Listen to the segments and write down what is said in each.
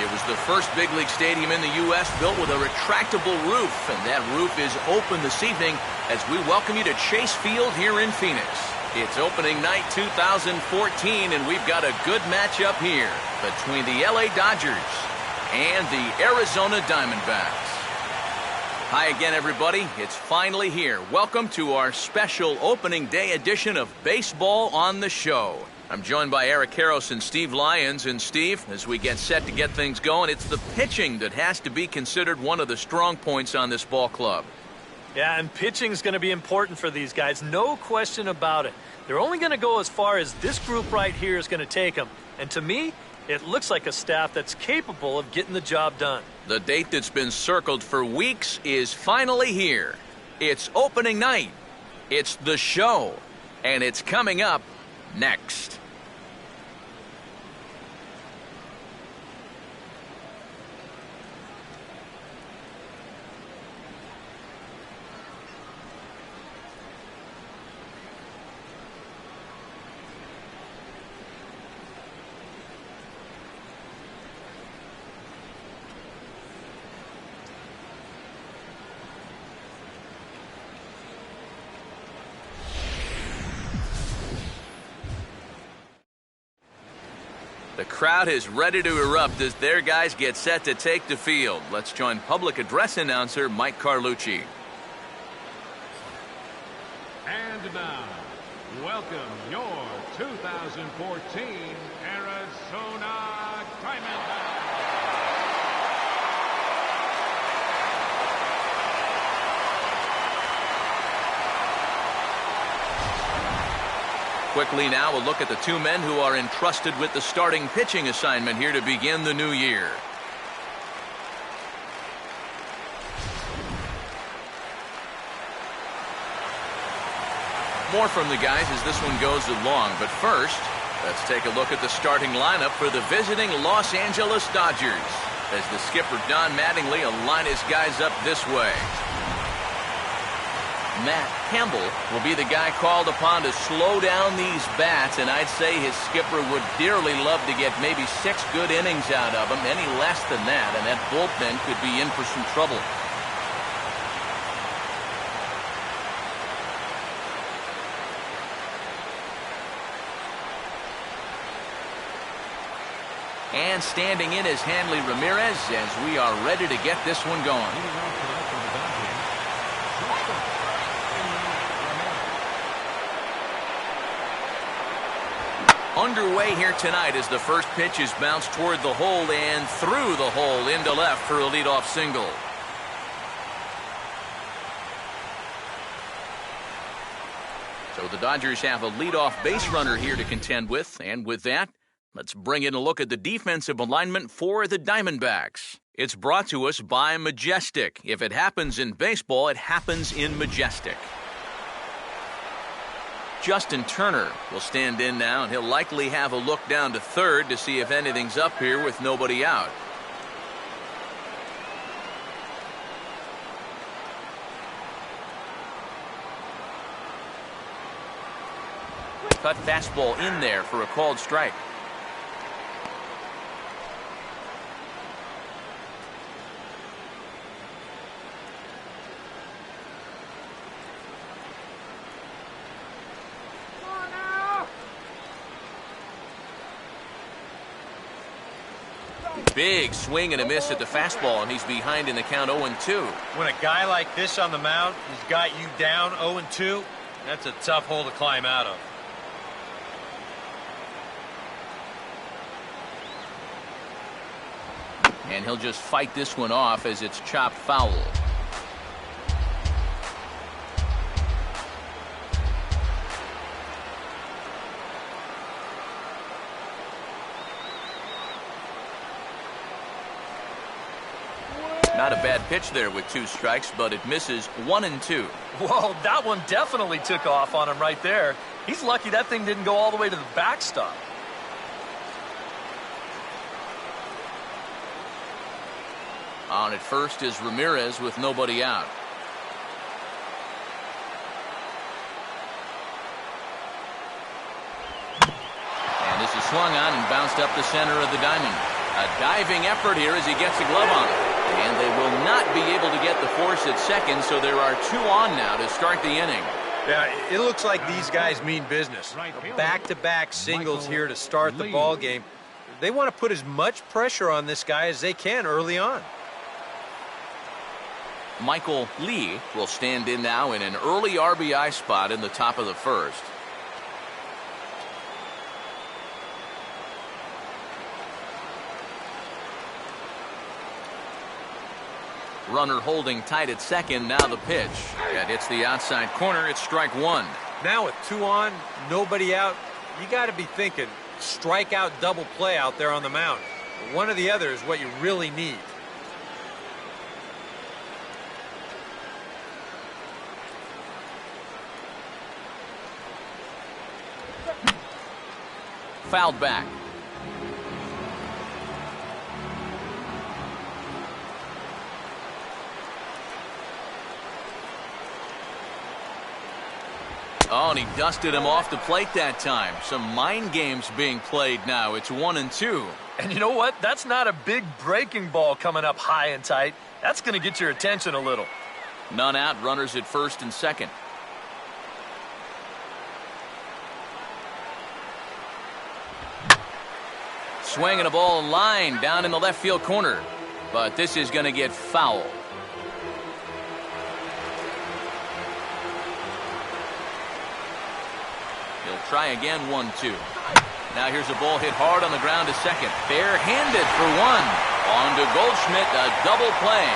It was the first big league stadium in the U.S. built with a retractable roof, and that roof is open this evening as we welcome you to Chase Field here in Phoenix. It's opening night 2014, and we've got a good matchup here between the LA Dodgers and the Arizona Diamondbacks. Hi again, everybody. It's finally here. Welcome to our special opening day edition of Baseball on the Show. I'm joined by Eric Karros and Steve Lyons. And Steve, as we get set to get things going, it's the pitching that has to be considered one of the strong points on this ball club. Yeah, and pitching is going to be important for these guys. No question about it. They're only going to go as far as this group right here is going to take them. And to me, it looks like a staff that's capable of getting the job done. The date that's been circled for weeks is finally here. It's opening night. It's the show. And it's coming up next. The crowd is ready to erupt as their guys get set to take the field. Let's join public address announcer Mike Carlucci. And now, welcome your 2014 Arizona Diamondbacks. Quickly now, we'll look at the two men who are entrusted with the starting pitching assignment here to begin the new year. More from the guys as this one goes along, but first, let's take a look at the starting lineup for the visiting Los Angeles Dodgers as the skipper Don Mattingly will line his guys up this way. Matt Campbell will be the guy called upon to slow down these bats, and I'd say his skipper would dearly love to get maybe 6 good innings out of him. Any less than that, and that bullpen could be in for some trouble. And standing in is Hanley Ramirez as we are ready to get this one going. Underway here tonight as the first pitch is bounced toward the hole and through the hole into left for a leadoff single. So the Dodgers have a leadoff base runner here to contend with, and with that, let's bring in a look at the defensive alignment for the Diamondbacks. It's brought to us by Majestic. If it happens in baseball, it happens in Majestic. Justin Turner will stand in now, and he'll likely have a look down to third to see if anything's up here with nobody out. Cut fastball in there for a called strike. Big swing and a miss at the fastball, and he's behind in the count 0-2. When a guy like this on the mound has got you down 0-2, that's a tough hole to climb out of. And he'll just fight this one off as it's chopped foul. Not a bad pitch there with 2 strikes, but it misses 1-2. Whoa, that one definitely took off on him right there. He's lucky that thing didn't go all the way to the backstop. On at first is Ramirez with nobody out. And this is swung on and bounced up the center of the diamond. A diving effort here as he gets the glove on it. And they will not be able to get the force at second, so there are 2 on now to start the inning. Yeah, it looks like these guys mean business. Back-to-back singles here to start the ball game. They want to put as much pressure on this guy as they can early on. Michael Lee will stand in now in an early RBI spot in the top of the first. Runner holding tight at second. Now the pitch. That hits the outside corner. It's strike 1. Now with 2 on, nobody out, you got to be thinking strikeout double play out there on the mound. One or the other is what you really need. Fouled back. Oh, and he dusted him off the plate that time. Some mind games being played now. It's 1-2. And you know what? That's not a big breaking ball coming up high and tight. That's going to get your attention a little. None out. Runners at first and second. Swinging a ball line down in the left field corner. But this is going to get foul. He'll try again, 1-2. Now here's a ball hit hard on the ground to second. Bare-handed for 1. On to Goldschmidt, a double play.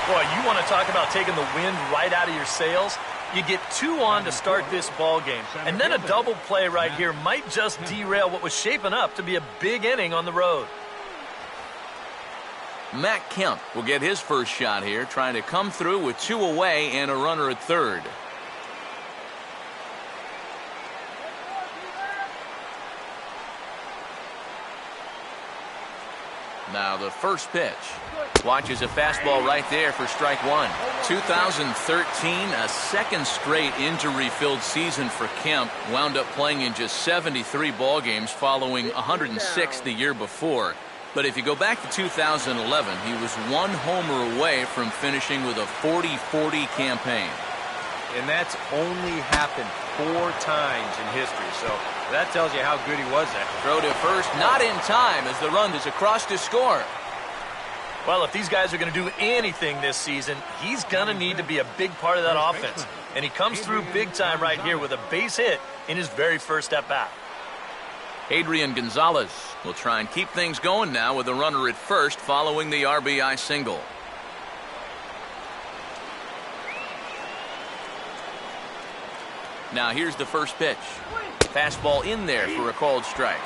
Boy, you want to talk about taking the wind right out of your sails? You get 2 on to start this ball game. And then a double play right here might just derail what was shaping up to be a big inning on the road. Matt Kemp will get his first shot here, trying to come through with 2 away and a runner at third. Now the first pitch. Watches a fastball right there for strike 1. 2013, a second straight injury-filled season for Kemp. Wound up playing in just 73 ball games following 106 the year before. But if you go back to 2011, he was 1 homer away from finishing with a 40-40 campaign. And that's only happened 4 times in history, so that tells you how good he was at it. Throw to first, not in time as the run is across to score. Well, if these guys are going to do anything this season, he's going to need to be a big part of that offense. And he comes through big time right here with a base hit in his very first at-bat. Adrian Gonzalez will try and keep things going now with a runner at first following the RBI single. Now here's the first pitch. Fastball in there for a called strike.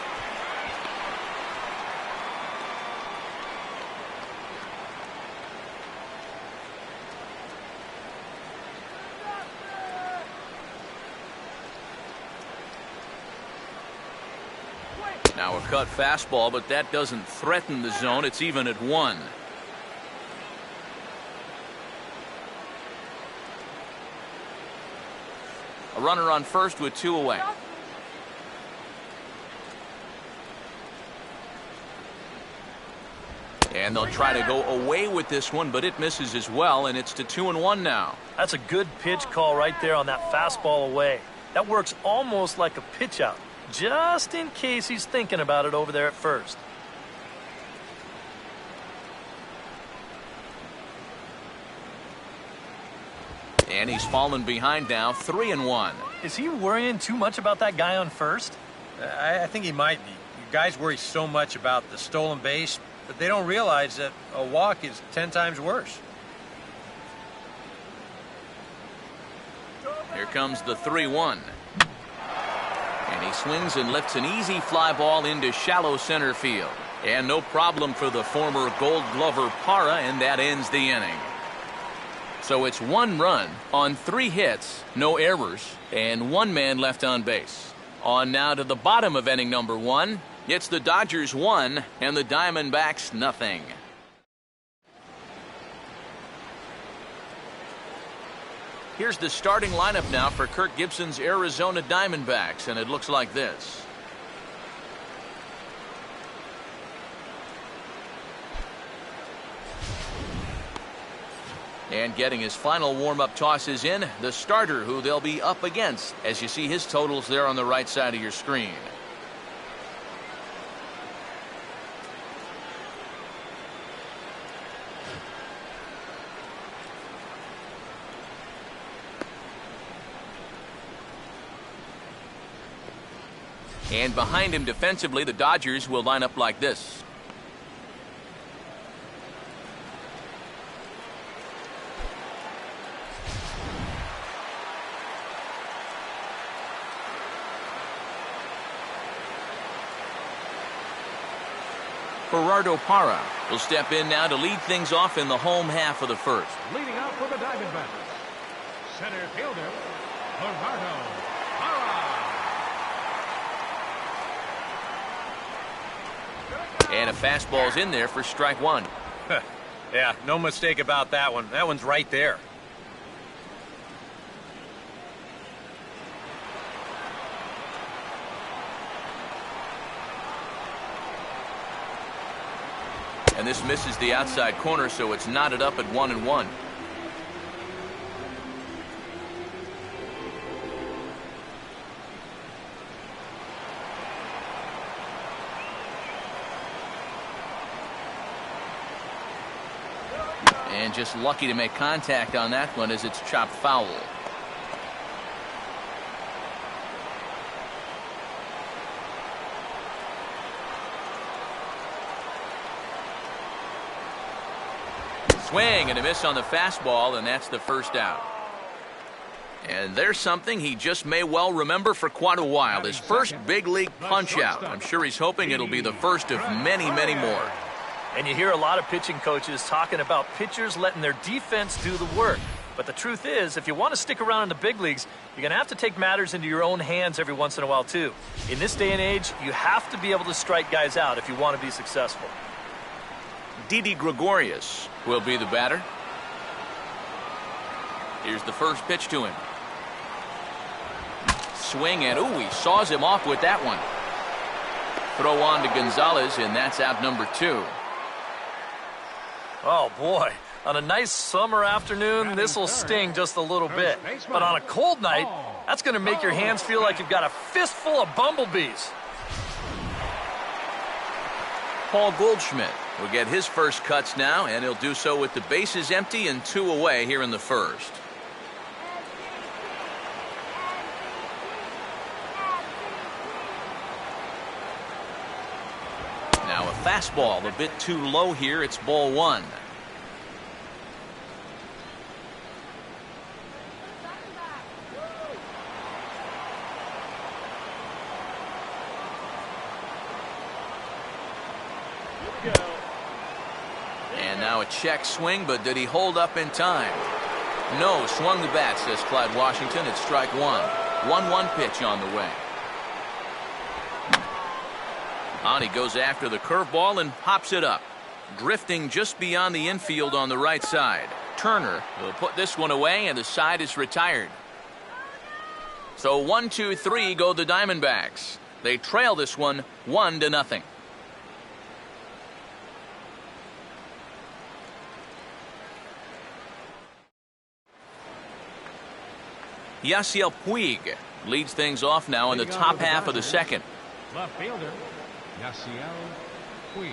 Now a cut fastball, but that doesn't threaten the zone. It's even at 1. A runner on first with 2 away. And they'll try to go away with this one, but it misses as well, and it's to 2-1 now. That's a good pitch call right there on that fastball away. That works almost like a pitch out, just in case he's thinking about it over there at first. And he's fallen behind now, 3-1. Is he worrying too much about that guy on first? I think he might be. Guys worry so much about the stolen base, but they don't realize that a walk is 10 times worse. Here comes the 3-1. And he swings and lifts an easy fly ball into shallow center field. And no problem for the former Gold Glover Parra, and that ends the inning. So it's 1 run on 3 hits, no errors, and 1 man left on base. On now to the bottom of inning number 1. It's the Dodgers 1 and the Diamondbacks nothing. Here's the starting lineup now for Kirk Gibson's Arizona Diamondbacks, and it looks like this. And getting his final warm-up tosses in, the starter who they'll be up against, as you see his totals there on the right side of your screen. And behind him defensively, the Dodgers will line up like this. Gerardo Parra will step in now to lead things off in the home half of the first. Leading out for the Diamondbacks, center fielder, Gerardo Parra. And a fastball's in there for strike one. Yeah, no mistake about that one. That one's right there. And this misses the outside corner, so it's knotted up at 1-1. And just lucky to make contact on that one as it's chopped foul. Swing and a miss on the fastball, and that's the first out. And there's something he just may well remember for quite a while. His first big league punch out. I'm sure he's hoping it'll be the first of many, many more. And you hear a lot of pitching coaches talking about pitchers letting their defense do the work. But the truth is, if you want to stick around in the big leagues, you're going to have to take matters into your own hands every once in a while, too. In this day and age, you have to be able to strike guys out if you want to be successful. Didi Gregorius will be the batter. Here's the first pitch to him. Swing, and ooh, he saws him off with that one. Throw on to Gonzalez, and that's out number 2. Oh, boy. On a nice summer afternoon, this will sting just a little bit. But on a cold night, that's going to make your hands feel like you've got a fistful of bumblebees. Paul Goldschmidt will get his first cuts now, and he'll do so with the bases empty and 2 away here in the first. Now a fastball a bit too low here. It's ball 1. And now a check swing, but did he hold up in time? No, swung the bat, says Clyde Washington. It's strike 1. 1-1 pitch on the way. On he goes after the curveball and pops it up. Drifting just beyond the infield on the right side. Turner will put this one away, and the side is retired. So 1-2-3 go the Diamondbacks. They trail this one 1-0. Yasiel Puig leads things off now in the top half of the second. Left fielder, Yasiel Puig.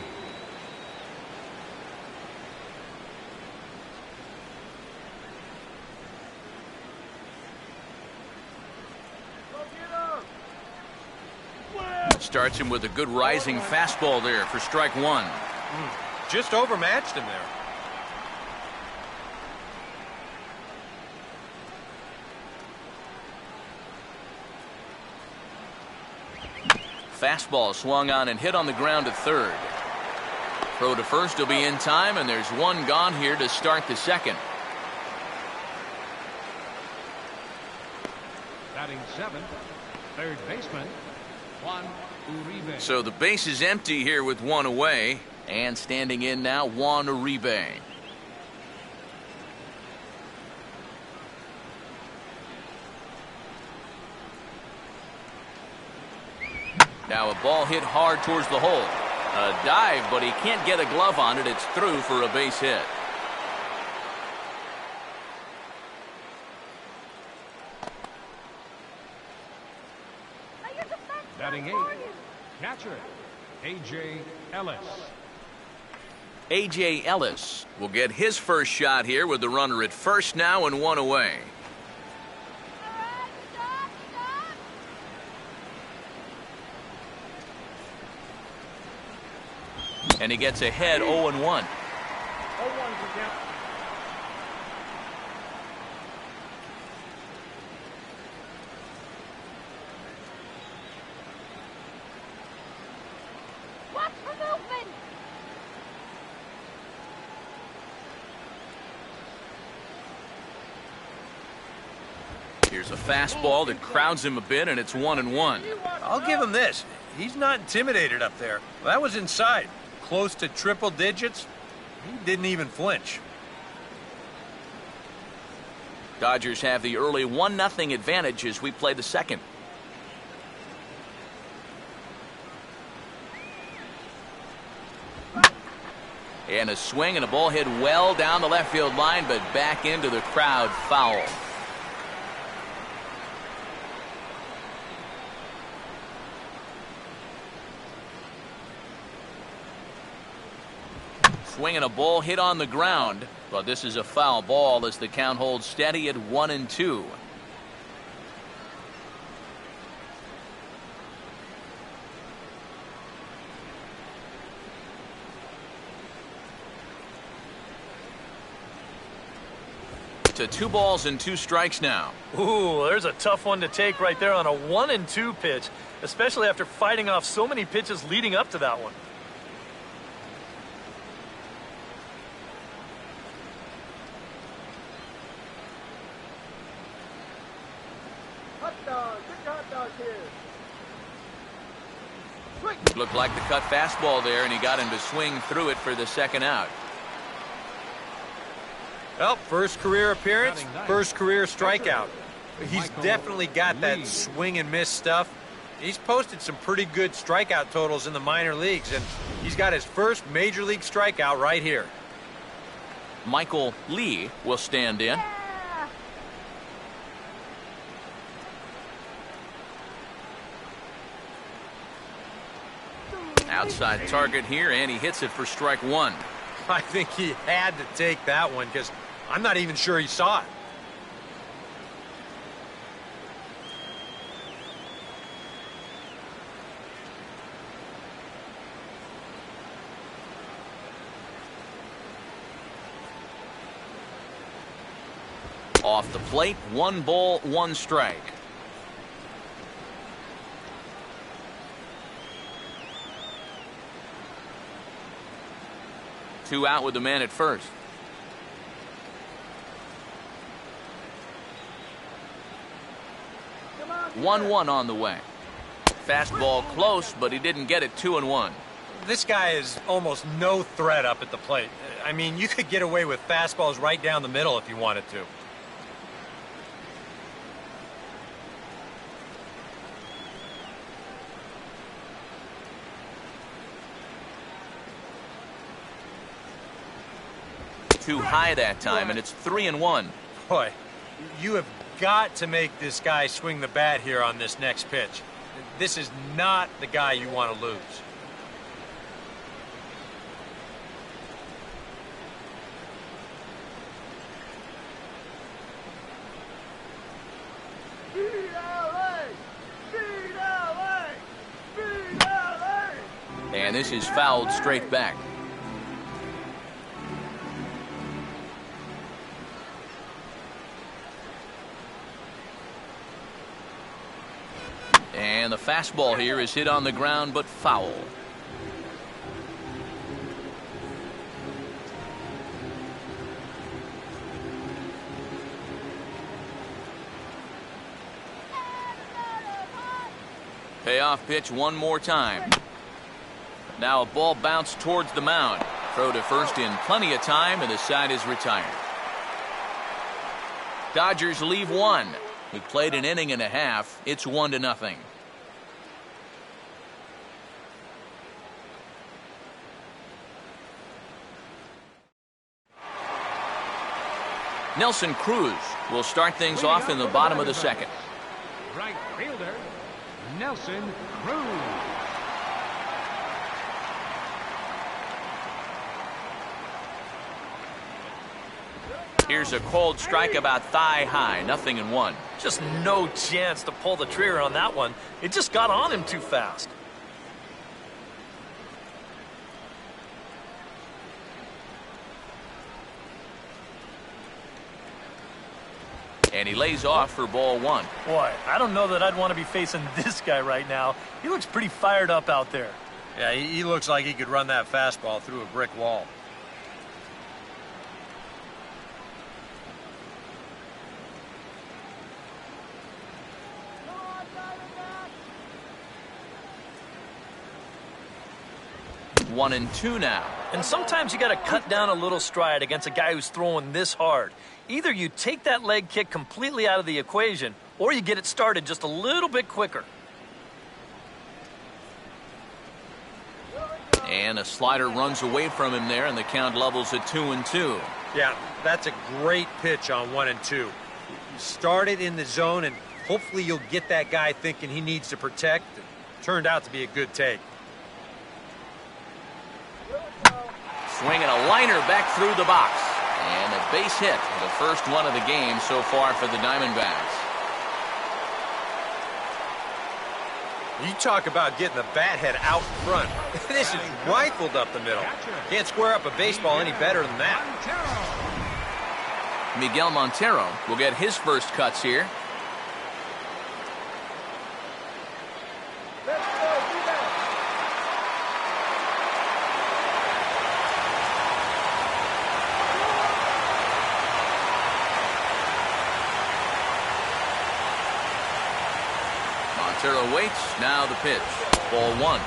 Starts him with a good rising fastball there for strike 1. Just overmatched him there. Fastball swung on and hit on the ground to third. Throw to first will be in time, and there's one gone here to start the second. Batting 7th, third baseman, Juan Uribe. So the base is empty here with 1 away, and standing in now, Juan Uribe. Now a ball hit hard towards the hole. A dive, but he can't get a glove on it. It's through for a base hit. Batting 8th, catcher, A.J. Ellis. A.J. Ellis will get his first shot here with the runner at first now and one away. And he gets ahead 0-1. Here's a fastball that crowds him a bit, and it's 1-1. I'll give him this. He's not intimidated up there. Well, that was inside. Close to triple digits. He didn't even flinch. Dodgers have the early 1-0 advantage as we play the second. And a swing and a ball hit well down the left field line, but back into the crowd, foul. Swing and a ball hit on the ground, but this is a foul ball as the count holds steady at 1-2. To 2 balls and 2 strikes now. Ooh, there's a tough one to take right there on a 1-2 pitch, especially after fighting off so many pitches leading up to that one. Looked like the cut fastball there, and he got him to swing through it for the second out. Well, first career appearance, first career strikeout. He's definitely got that swing and miss stuff. He's posted some pretty good strikeout totals in the minor leagues, and he's got his first major league strikeout right here. Michael Lee will stand in. Outside target here, and he hits it for strike 1. I think he had to take that one because I'm not even sure he saw it. Off the plate, 1 ball, 1 strike. Two out with the man at first. One on the way. Fastball close, but he didn't get it. 2-1. This guy is almost no threat up at the plate. I mean, you could get away with fastballs right down the middle if you wanted to. Too high that time, and it's 3-1. Boy, you have got to make this guy swing the bat here on this next pitch. This is not the guy you want to lose. And this is fouled straight back. And the fastball here is hit on the ground, but foul. Payoff pitch one more time. Now a ball bounced towards the mound. Throw to first in plenty of time, and the side is retired. Dodgers leave one. We played an inning and a half. It's 1-0. Nelson Cruz will start things off in the bottom of the second. Right fielder, Nelson Cruz. Here's a cold strike about thigh high, 0-1. Just no chance to pull the trigger on that one. It just got on him too fast. And he lays off for ball 1. Boy, I don't know that I'd want to be facing this guy right now. He looks pretty fired up out there. Yeah, he looks like he could run that fastball through a brick wall. One and two now. And sometimes you got to cut down a little stride against a guy who's throwing this hard. Either you take that leg kick completely out of the equation, or you get it started just a little bit quicker. And a slider runs away from him there, and the count levels at 2-2. Yeah, that's a great pitch on 1 and 2. You start it in the zone, and hopefully you'll get that guy thinking he needs to protect. It turned out to be a good take. Swinging a liner back through the box. And a base hit, the first one of the game so far for the Diamondbacks. You talk about getting the bat head out front. This is rifled up the middle. Can't square up a baseball any better than that. Miguel Montero will get his first cuts here. Montero waits, now the pitch. Ball 1.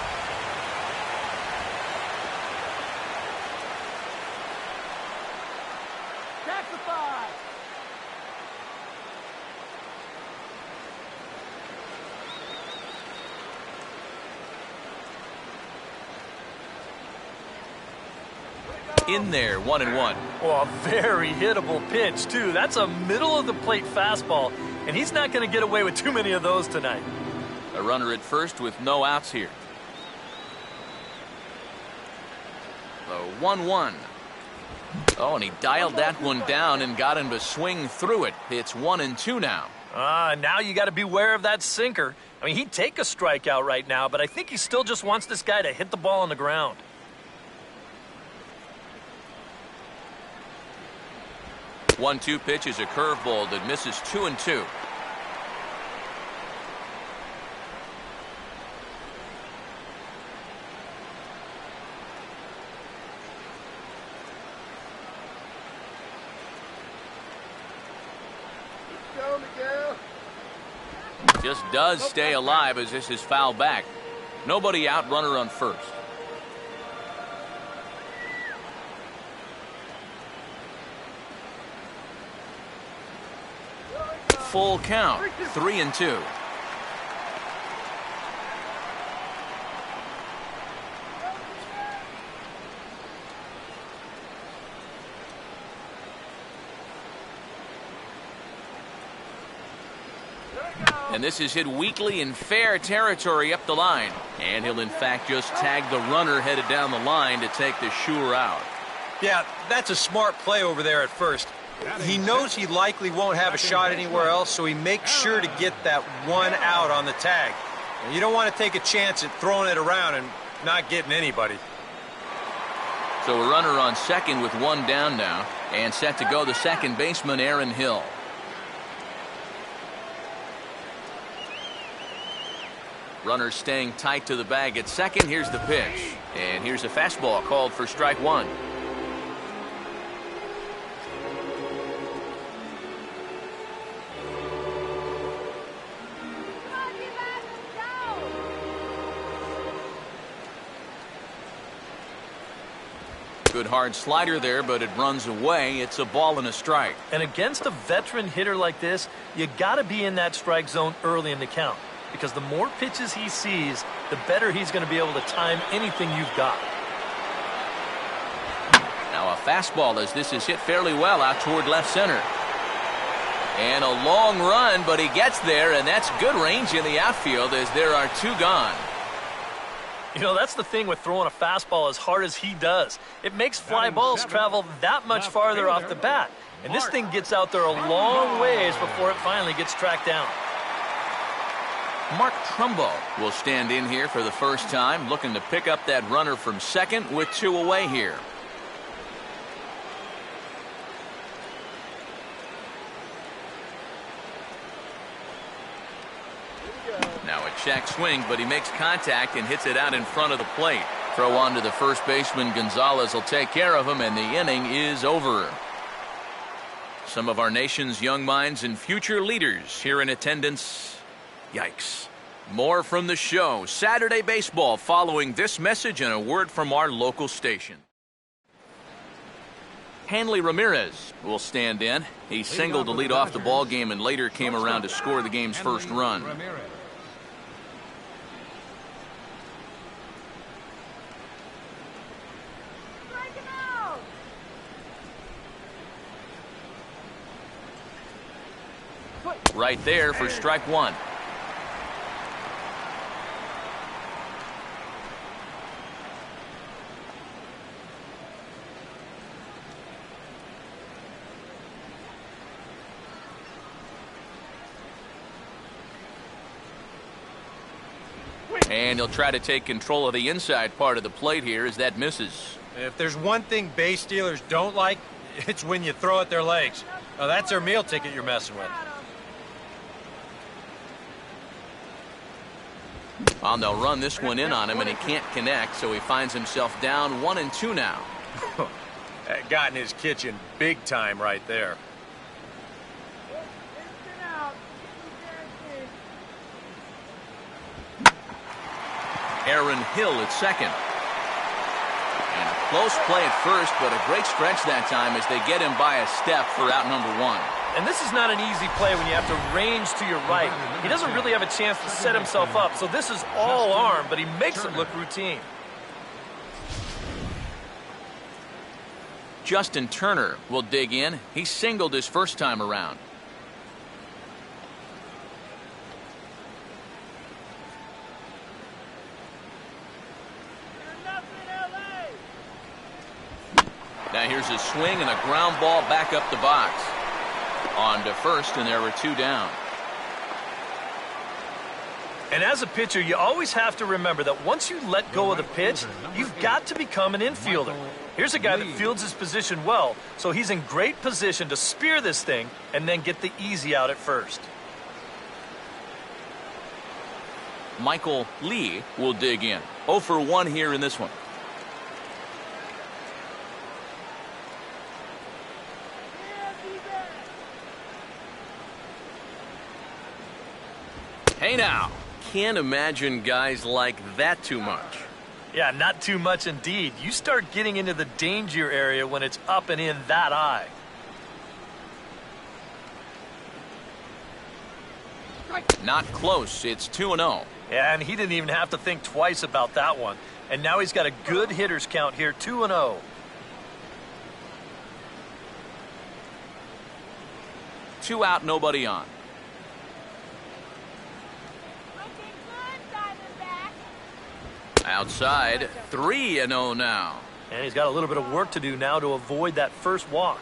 In there, 1-1. Oh, a very hittable pitch, too. That's a middle-of-the-plate fastball, and he's not going to get away with too many of those tonight. A runner at first with no outs here. The 1-1. Oh, and he dialed that one down and got him to swing through it. It's 1-2 now. Now you got to beware of that sinker. I mean, he'd take a strikeout right now, but I think he still just wants this guy to hit the ball on the ground. One-two pitch is a curveball that misses 2-2. Just does stay alive as this is fouled back. Nobody out, runner on first. Full count, 3-2. And this is hit weakly in fair territory up the line. And he'll in fact just tag the runner headed down the line to take the sure out. Yeah, that's a smart play over there at first. He knows he likely won't have a shot anywhere else, so he makes sure to get that one out on the tag. And you don't want to take a chance at throwing it around and not getting anybody. So a runner on second with one down now, and set to go the second baseman, Aaron Hill. Runner staying tight to the bag at second. Here's the pitch. And here's a fastball called for strike one. Good hard slider there, but it runs away. It's a ball and a strike. And against a veteran hitter like this, you got to be in that strike zone early in the count. Because the more pitches he sees, the better he's going to be able to time anything you've got. Now a fastball as this is hit fairly well out toward left center. And a long run, but he gets there, and that's good range in the outfield as there are two gone. You know, that's the thing with throwing a fastball as hard as he does. It makes fly balls travel that much farther off the bat. And this thing gets out there a long ways before it finally gets tracked down. Mark Trumbo will stand in here for the first time, looking to pick up that runner from second with two away here. Now a check swing, but he makes contact and hits it out in front of the plate. Throw on to the first baseman. Gonzalez will take care of him, and the inning is over. Some of our nation's young minds and future leaders here in attendance. Yikes. More from the show. Saturday Baseball following this message and a word from our local station. Hanley Ramirez will stand in. He singled to lead off the ball game and later came around to score the game's first run. Right there for strike one. And he'll try to take control of the inside part of the plate here as that misses. If there's one thing base stealers don't like, it's when you throw at their legs. Now, that's their meal ticket you're messing with. Well, they'll run this one in on him, and he can't connect, so he finds himself down 1-2 now. That got in his kitchen big time right there. Aaron Hill at second. And a close play at first, but a great stretch that time as they get him by a step for out number one. And this is not an easy play when you have to range to your right. He doesn't really have a chance to set himself up, so this is all arm, but he makes it look routine. Justin Turner will dig in. He singled his first time around. Now here's a swing and a ground ball back up the box. On to first, and there were two down. And as a pitcher, you always have to remember that once you let go of the pitch, you've got to become an infielder. Here's a guy that fields his position well, so he's in great position to spear this thing and then get the easy out at first. Michael Lee will dig in. 0 for 1 here in this one. Hey now, can't imagine guys like that too much. Yeah, not too much indeed. You start getting into the danger area when it's up and in that high. Not close. It's 2-0. Yeah, and he didn't even have to think twice about that one. And now he's got a good hitters count here, 2-0. Two out, nobody on. Outside, 3-0 now. And he's got a little bit of work to do now to avoid that first walk.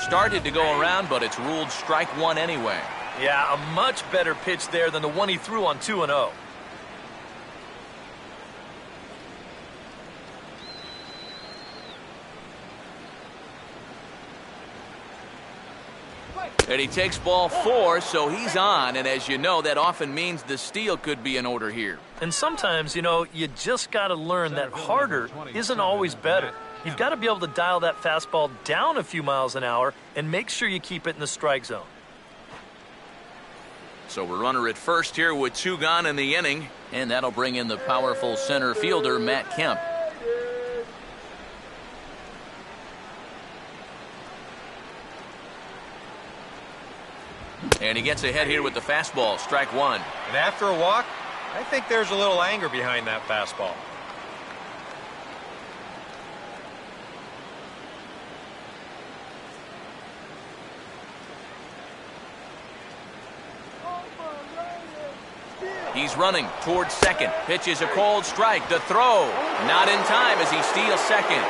Started to go around, but it's ruled strike one anyway. Yeah, a much better pitch there than the one he threw on 2-0. And he takes ball 4, so he's on. And as you know, that often means the steal could be in order here. And sometimes, you know, you just got to learn that harder isn't always better. You've got to be able to dial that fastball down a few miles an hour and make sure you keep it in the strike zone. So we're runner at first here with 2 gone in the inning. And that'll bring in the powerful center fielder, Matt Kemp. And he gets ahead here with the fastball, strike one. And after a walk, I think there's a little anger behind that fastball. He's running towards second. Pitch is a cold strike. The throw, not in time as he steals second.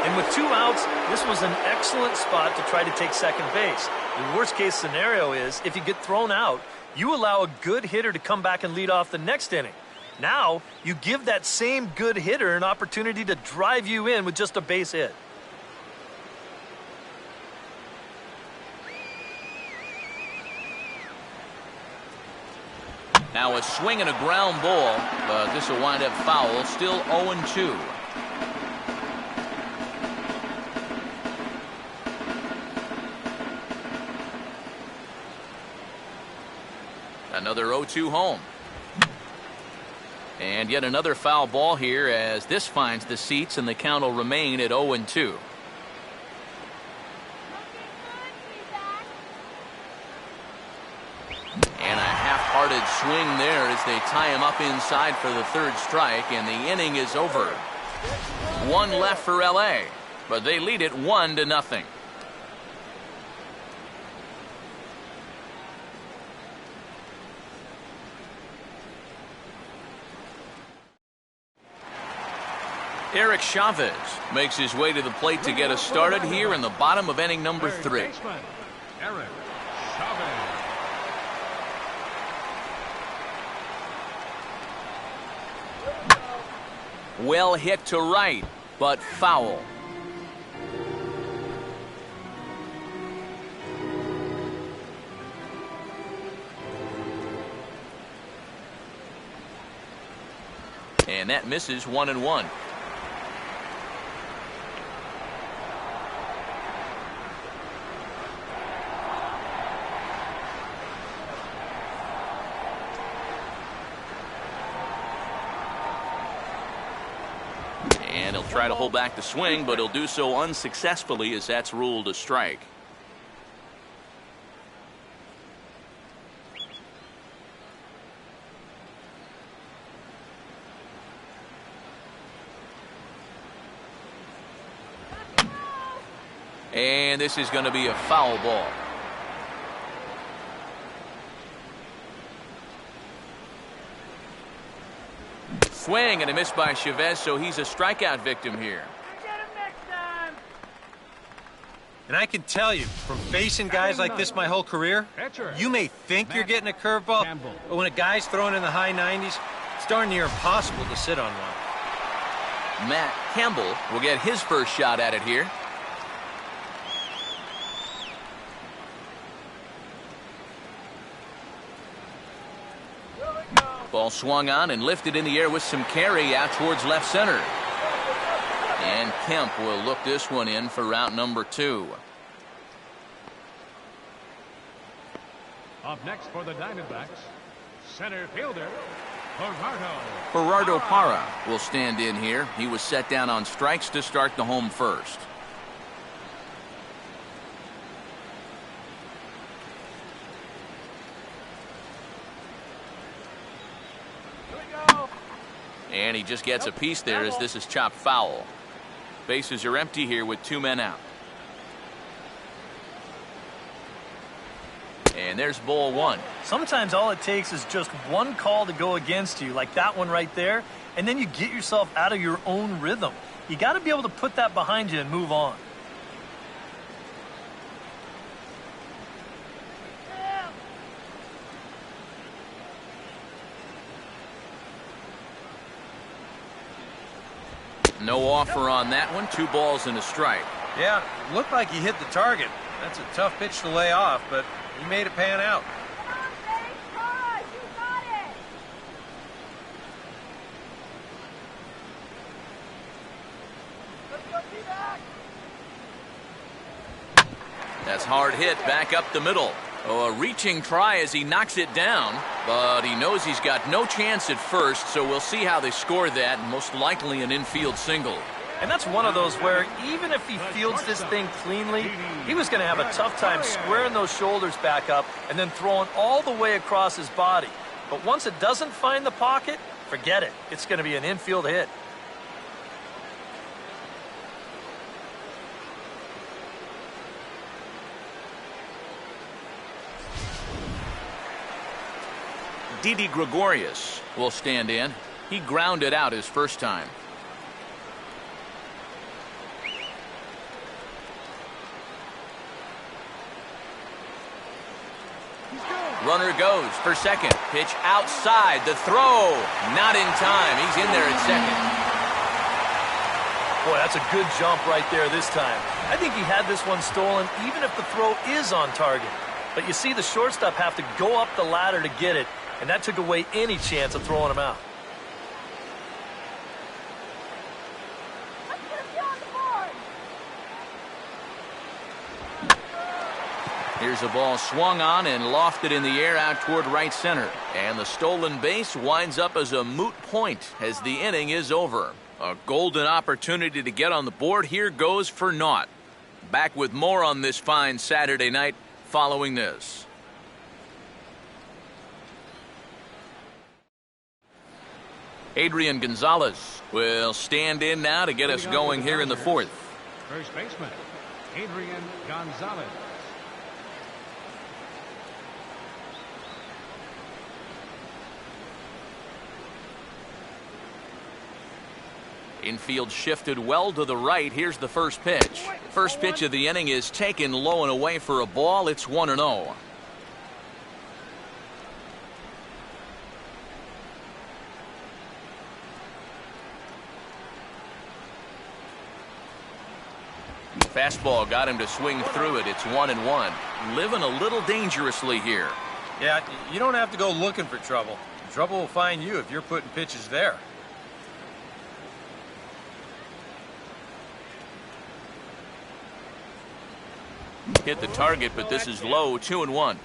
And with 2 outs, this was an excellent spot to try to take second base. The worst case scenario is if you get thrown out, you allow a good hitter to come back and lead off the next inning. Now, you give that same good hitter an opportunity to drive you in with just a base hit. Now a swing and a ground ball, but this will wind up foul. Still 0-2. Another 0-2 home. And yet another foul ball here as this finds the seats and the count will remain at 0-2. And a half-hearted swing there as they tie him up inside for the 3rd strike, and the inning is over. 1 left for LA, but they lead it 1-0. Eric Chavez makes his way to the plate to get us started here in the bottom of inning number 3. Eric Chavez. Well hit to right, but foul. And that misses 1-1. And he'll try to hold back the swing, but he'll do so unsuccessfully as that's ruled a strike. And this is going to be a foul ball. Swing and a miss by Chavez, so he's a strikeout victim here. And I can tell you, from facing guys like this my whole career, you may think you're getting a curveball, but when a guy's throwing in the high 90s, it's darn near impossible to sit on one. Matt Campbell will get his first shot at it here. Ball swung on and lifted in the air with some carry out towards left center. And Kemp will look this one in for route number 2. Up next for the Diamondbacks, center fielder, Gerardo. Gerardo Parra will stand in here. He was set down on strikes to start the home first. And he just gets a piece there as this is chopped foul. Bases are empty here with 2 men out. And there's ball 1. Sometimes all it takes is just one call to go against you, like that one right there, and then you get yourself out of your own rhythm. You got to be able to put that behind you and move on. No offer on that one. 2 balls and a strike. Yeah, looked like he hit the target. That's a tough pitch to lay off, but he made it pan out. That's hard hit back up the middle. Oh, a reaching try as he knocks it down, but he knows he's got no chance at first, so we'll see how they score that, most likely an infield single. And that's one of those where even if he fields this thing cleanly, he was going to have a tough time squaring those shoulders back up and then throwing all the way across his body. But once it doesn't find the pocket, forget it. It's going to be an infield hit. Didi Gregorius will stand in. He grounded out his first time. Runner goes for second. Pitch outside. The throw. Not in time. He's in there at second. Boy, that's a good jump right there this time. I think he had this one stolen even if the throw is on target. But you see the shortstop have to go up the ladder to get it, and that took away any chance of throwing him out. Here's a ball swung on and lofted in the air out toward right center. And the stolen base winds up as a moot point as the inning is over. A golden opportunity to get on the board here goes for naught. Back with more on this fine Saturday night following this. Adrian Gonzalez will stand in now to get us going here in the fourth. First baseman, Adrian Gonzalez. Infield shifted well to the right. Here's the first pitch. First pitch of the inning is taken low and away for a ball. It's 1-0. Fastball got him to swing through it. It's 1-1. Living a little dangerously here. Yeah, you don't have to go looking for trouble. Trouble will find you if you're putting pitches there. Hit the target, but this is low. 2-1.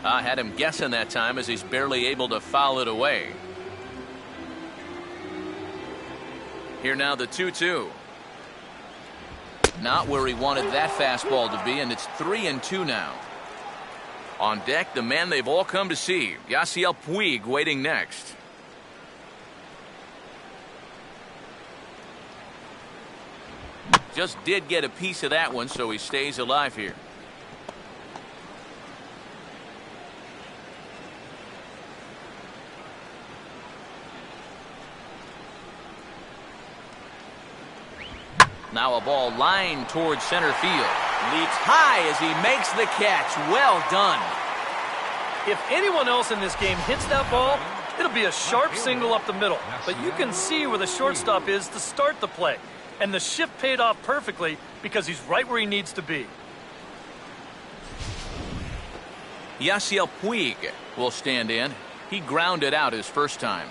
I had him guessing that time as he's barely able to foul it away. Here now the 2-2. Not where he wanted that fastball to be, and it's 3-2 now. On deck, the man they've all come to see, Yasiel Puig, waiting next. Just did get a piece of that one, so he stays alive here. Now a ball lined towards center field. Leaps high as he makes the catch. Well done. If anyone else in this game hits that ball, it'll be a sharp single up the middle. But you can see where the shortstop is to start the play. And the shift paid off perfectly because he's right where he needs to be. Yasiel Puig will stand in. He grounded out his first time.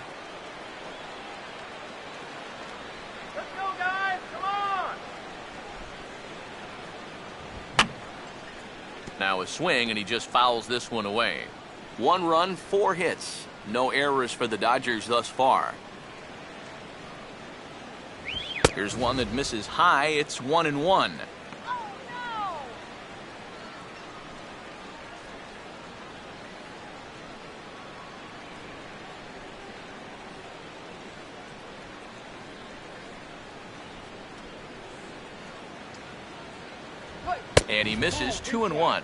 Now a swing, and he just fouls this one away. 1 run, 4 hits. No errors for the Dodgers thus far. Here's one that misses high. It's 1-1. Oh, no. And he misses. 2-1.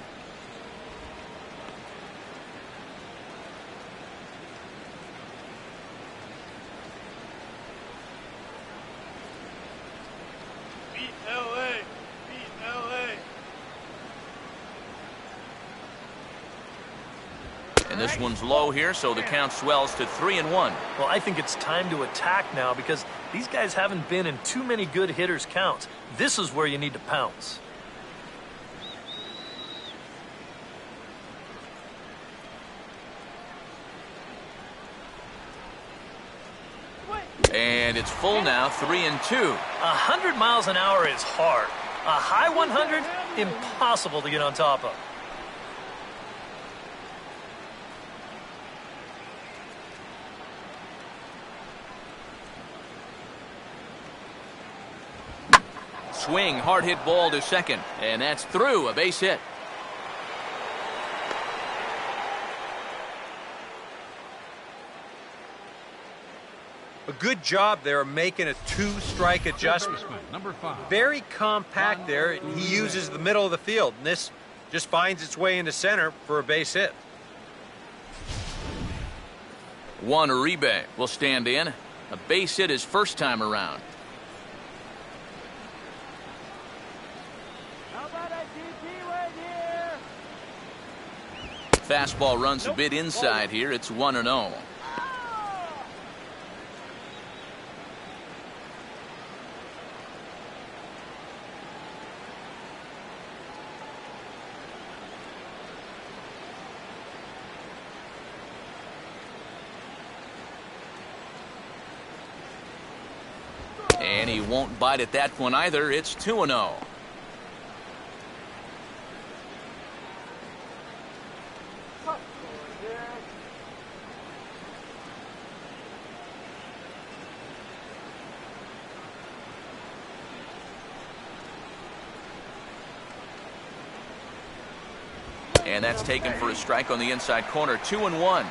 Beat LA. Beat LA. And this one's low here, so the count swells to 3-1. Well, I think it's time to attack now because these guys haven't been in too many good hitters' counts. This is where you need to pounce. And it's full now, 3-2. 100 miles an hour is hard. A high 100, impossible to get on top of. swing, hard hit ball to second, and that's through, a base hit. A good job there of making a 2-strike adjustment. Number 5. Very compact there. He uses the middle of the field, and this just finds its way into center for a base hit. Juan Uribe will stand in. A base hit his first time around. How about a DP right here? Fastball runs a bit inside here. It's 1-0. And he won't bite at that one either. It's 2-0. And that's taken for a strike on the inside corner. 2-1.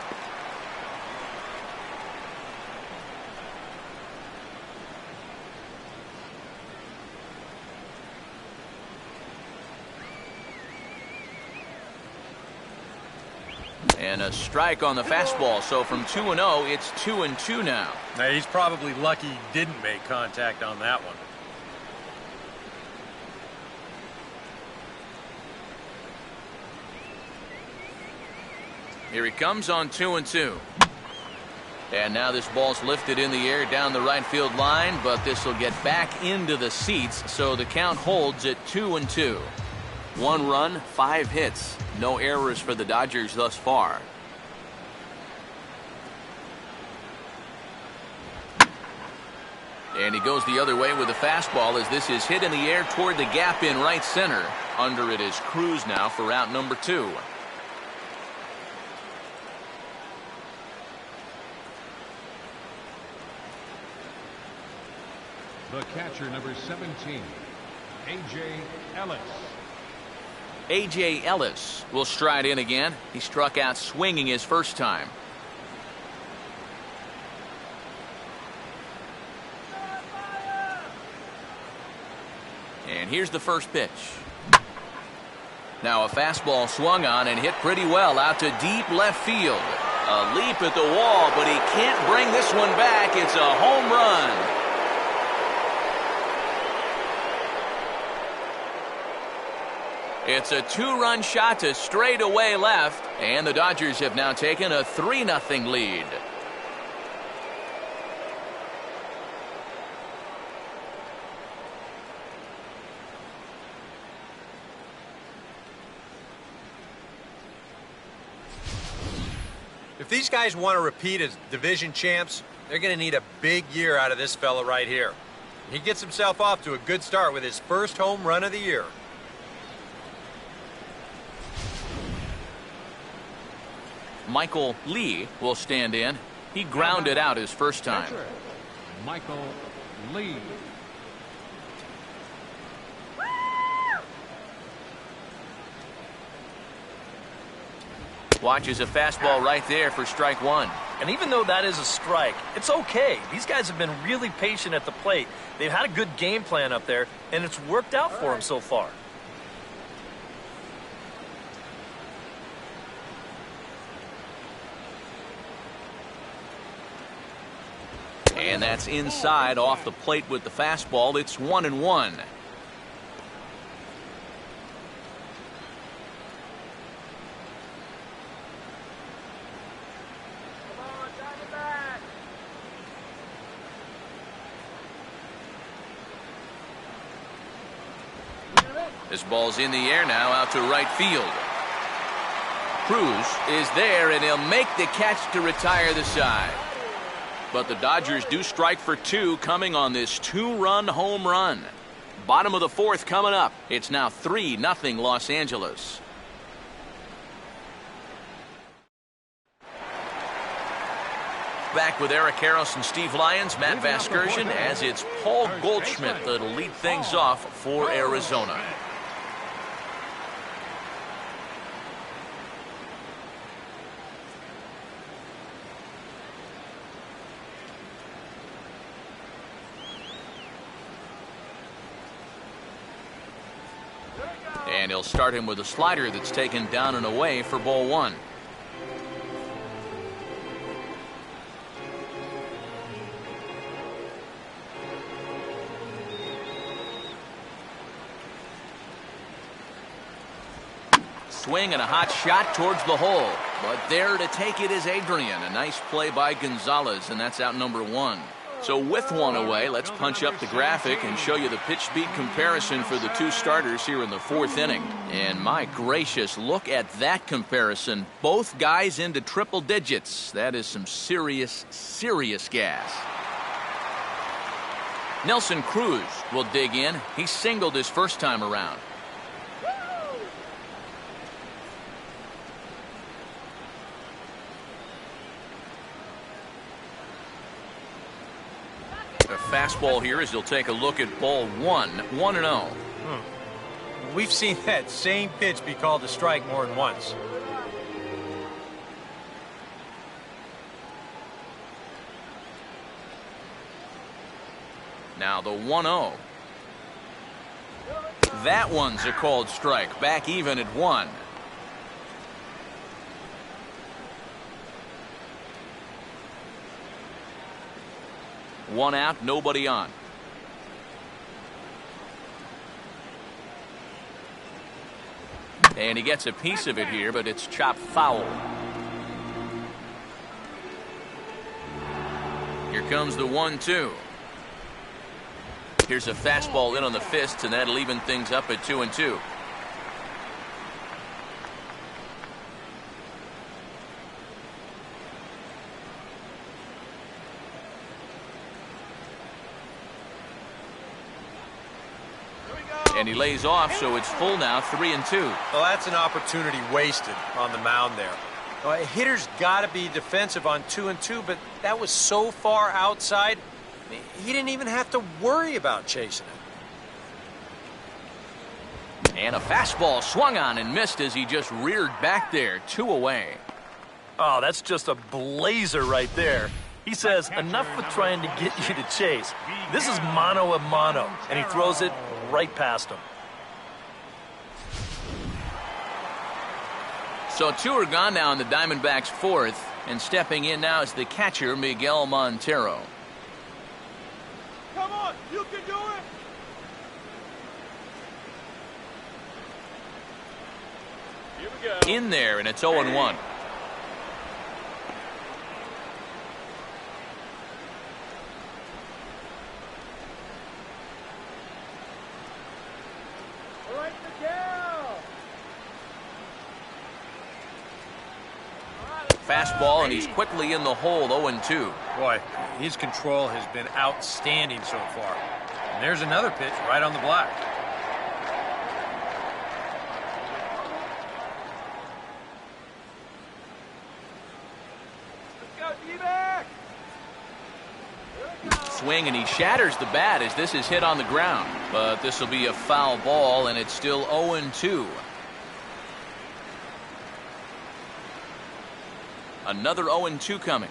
And a strike on the fastball. So from 2-0, it's 2-2 now. Now, he's probably lucky he didn't make contact on that one. Here he comes on 2-2. And now this ball's lifted in the air down the right field line, but this will get back into the seats, so the count holds at 2-2. 1 run, 5 hits. No errors for the Dodgers thus far. And he goes the other way with a fastball as this is hit in the air toward the gap in right center. Under it is Cruz now for out number 2. The catcher, number 17, A.J. Ellis. A.J. Ellis will stride in again. He struck out swinging his first time. And here's the first pitch. Now a fastball swung on and hit pretty well out to deep left field. A leap at the wall, but he can't bring this one back. It's a home run. It's a 2-run shot to straightaway left, and the Dodgers have now taken a 3-0 lead. If these guys want to repeat as division champs, they're going to need a big year out of this fella right here. He gets himself off to a good start with his first home run of the year. Michael Lee will stand in. He grounded out his first time. Catcher, Michael Lee. Watches a fastball right there for strike 1. And even though that is a strike, it's okay. These guys have been really patient at the plate. They've had a good game plan up there, and it's worked out for them so far. And that's inside off the plate with the fastball. It's 1-1. Come on, Diamondbacks! This ball's in the air now out to right field. Cruz is there, and he'll make the catch to retire the side. But the Dodgers do strike for 2 coming on this 2-run home run. Bottom of the 4th coming up. It's now 3-0 Los Angeles. back with Eric Harris and Steve Lyons, Matt Vasgersian, as it's Paul Goldschmidt that'll lead things off for Arizona. And he'll start him with a slider that's taken down and away for ball one. Swing and a hot shot towards the hole. But there to take it is Adrian. A nice play by Gonzalez, and that's out number one. So with one away, let's punch up the graphic and show you the pitch speed comparison for the two starters here in the fourth inning. And my gracious, look at that comparison. Both guys into triple digits. That is some serious, serious gas. Nelson Cruz will dig in. He singled his first time around. A fastball here as he'll take a look at ball one. 1-0. We've seen that same pitch be called a strike more than once. Now the 1-0. That one's a called strike. Back even at 1. One out, nobody on. And he gets a piece of it here, but it's chopped foul. Here comes the 1-2. Here's a fastball in on the fists, and that'll even things up at 2-2. And he lays off, so it's full now, 3-2. Well, that's an opportunity wasted on the mound there. A hitter's got to be defensive on 2-2, but that was so far outside, he didn't even have to worry about chasing it. And a fastball swung on and missed as he just reared back there, 2 away. Oh, that's just a blazer right there. He says, enough with trying to get you to chase. This is mano a mano, and he throws it right past him. So 2 are gone now in the Diamondbacks' fourth, and stepping in now is the catcher, Miguel Montero. Come on, you can do it. Here we go. In there, and it's 0-1. Right Miguel. Fastball, and he's quickly in the hole, 0-2. Boy, his control has been outstanding so far. And there's another pitch right on the block. Let's go, D-back. Swing, and he shatters the bat as this is hit on the ground. But this will be a foul ball, and it's still 0-2. Another 0-2 coming.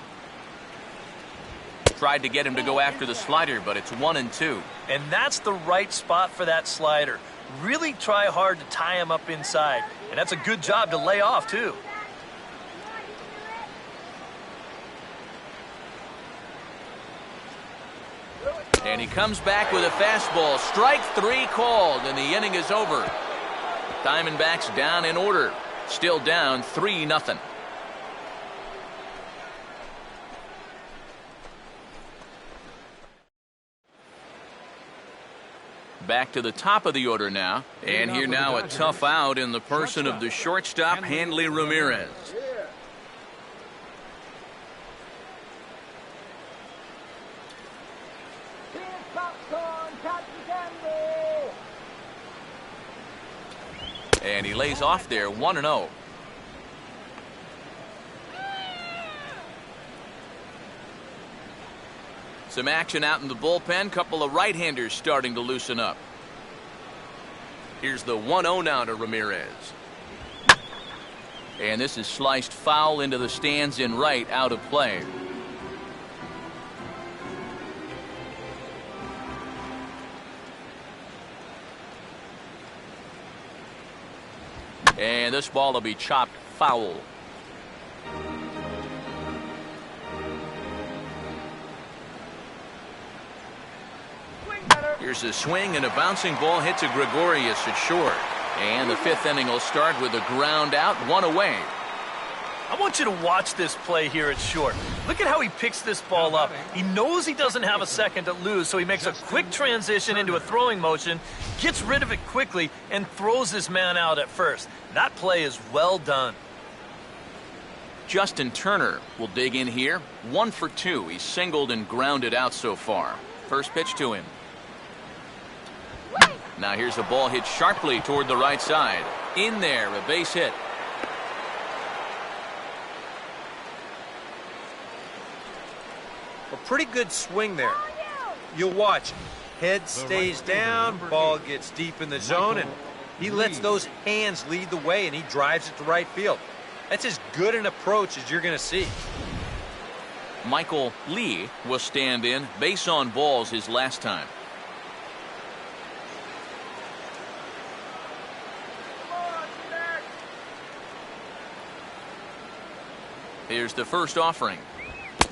Tried to get him to go after the slider, but it's 1-2. And that's the right spot for that slider. Really try hard to tie him up inside. And that's a good job to lay off, too. And he comes back with a fastball. Strike 3 called, and the inning is over. Diamondbacks down in order. Still down 3-0. Back to the top of the order now. And here now a tough out in the person of the shortstop, Hanley Ramirez. And he lays off there, 1-0. Some action out in the bullpen. Couple of right-handers starting to loosen up. Here's the 1-0 now to Ramirez. And this is sliced foul into the stands in right, out of play. And this ball will be chopped foul. Here's a swing and a bouncing ball hit to Gregorius at short. And the 5th inning will start with a ground out, 1 away. I want you to watch this play here at short. Look at how he picks this ball up. He knows he doesn't have a second to lose, so he makes a quick transition into a throwing motion, gets rid of it quickly, and throws this man out at first. That play is well done. Justin Turner will dig in here. 1 for 2. He's singled and grounded out so far. First pitch to him. Now here's a ball hit sharply toward the right side. In there, a base hit. A pretty good swing there. You'll watch. Head stays down, ball gets deep in the zone, and he lets those hands lead the way, and he drives it to right field. That's as good an approach as you're going to see. Michael Lee will stand in. Base on balls his last time. Here's the first offering.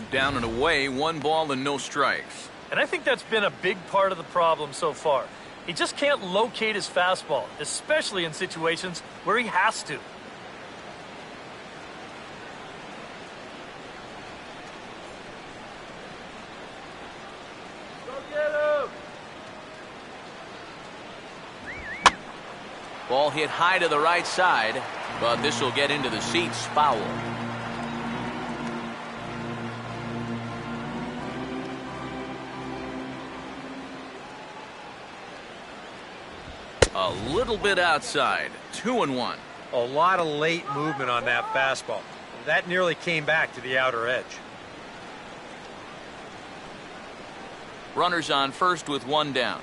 Down and away, 1 ball and no strikes. And I think that's been a big part of the problem so far. He just can't locate his fastball, especially in situations where he has to. Go get him! Ball hit high to the right side, but this will get into the seats, foul. A little bit outside. 2-1. A lot of late movement on that fastball. That nearly came back to the outer edge. Runners on first with 1 down.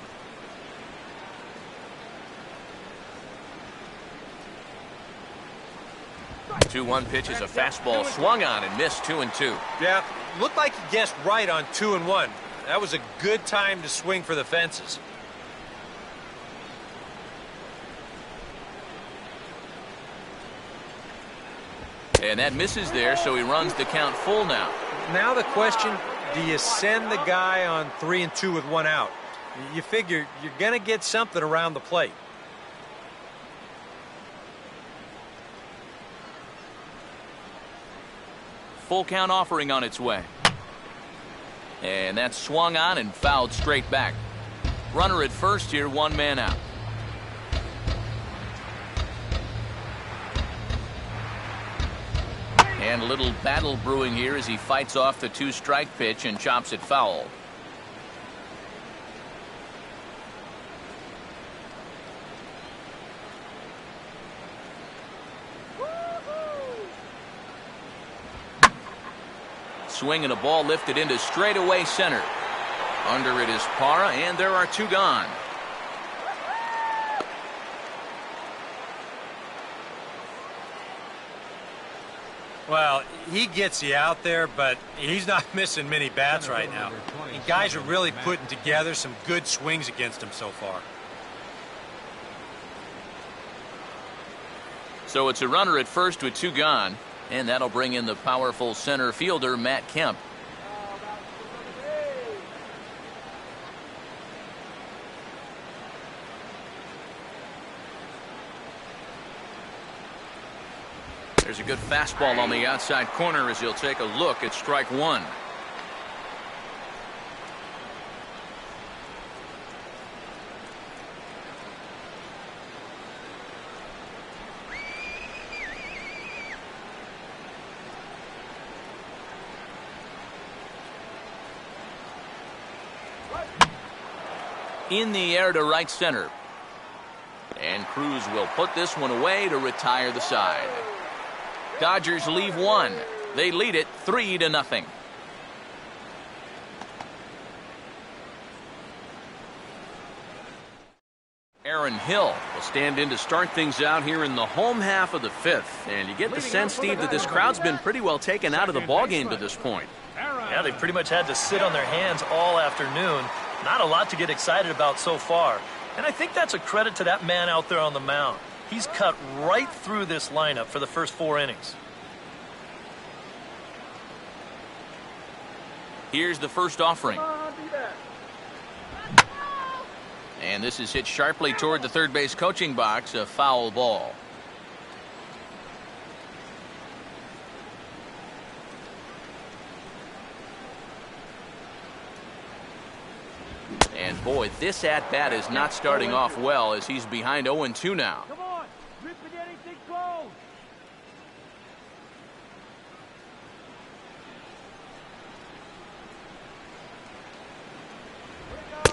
The 2-1 pitch is a fastball swung on and missed. 2-2. Yeah, looked like he guessed right on 2-1. That was a good time to swing for the fences. And that misses there, so he runs the count full now. Now the question, do you send the guy on 3-2 with 1 out? You figure you're going to get something around the plate. Full count offering on its way. And that's swung on and fouled straight back. Runner at first here, 1 man out. And a little battle brewing here as he fights off the 2-strike pitch and chops it foul. Swing and a ball lifted into straightaway center. Under it is Parra, and there are 2 gone. Well, he gets you out there, but he's not missing many bats right now. And guys are really putting together some good swings against him so far. So it's a runner at first with 2 gone, and that'll bring in the powerful center fielder, Matt Kemp. There's a good fastball on the outside corner as he'll take a look at strike 1. In the air to right center. And Cruz will put this one away to retire the side. Dodgers leave 1. They lead it 3-0. Aaron Hill will stand in to start things out here in the home half of the fifth. And you get the sense, Steve, that this crowd's been pretty well taken out of the ballgame to this point. Yeah, they've pretty much had to sit on their hands all afternoon. Not a lot to get excited about so far. And I think that's a credit to that man out there on the mound. He's cut right through this lineup for the first 4 innings. Here's the first offering. And this is hit sharply toward the third base coaching box, a foul ball. And boy, this at-bat is not starting off well as he's behind 0-2 now. Come on, rip it anything close.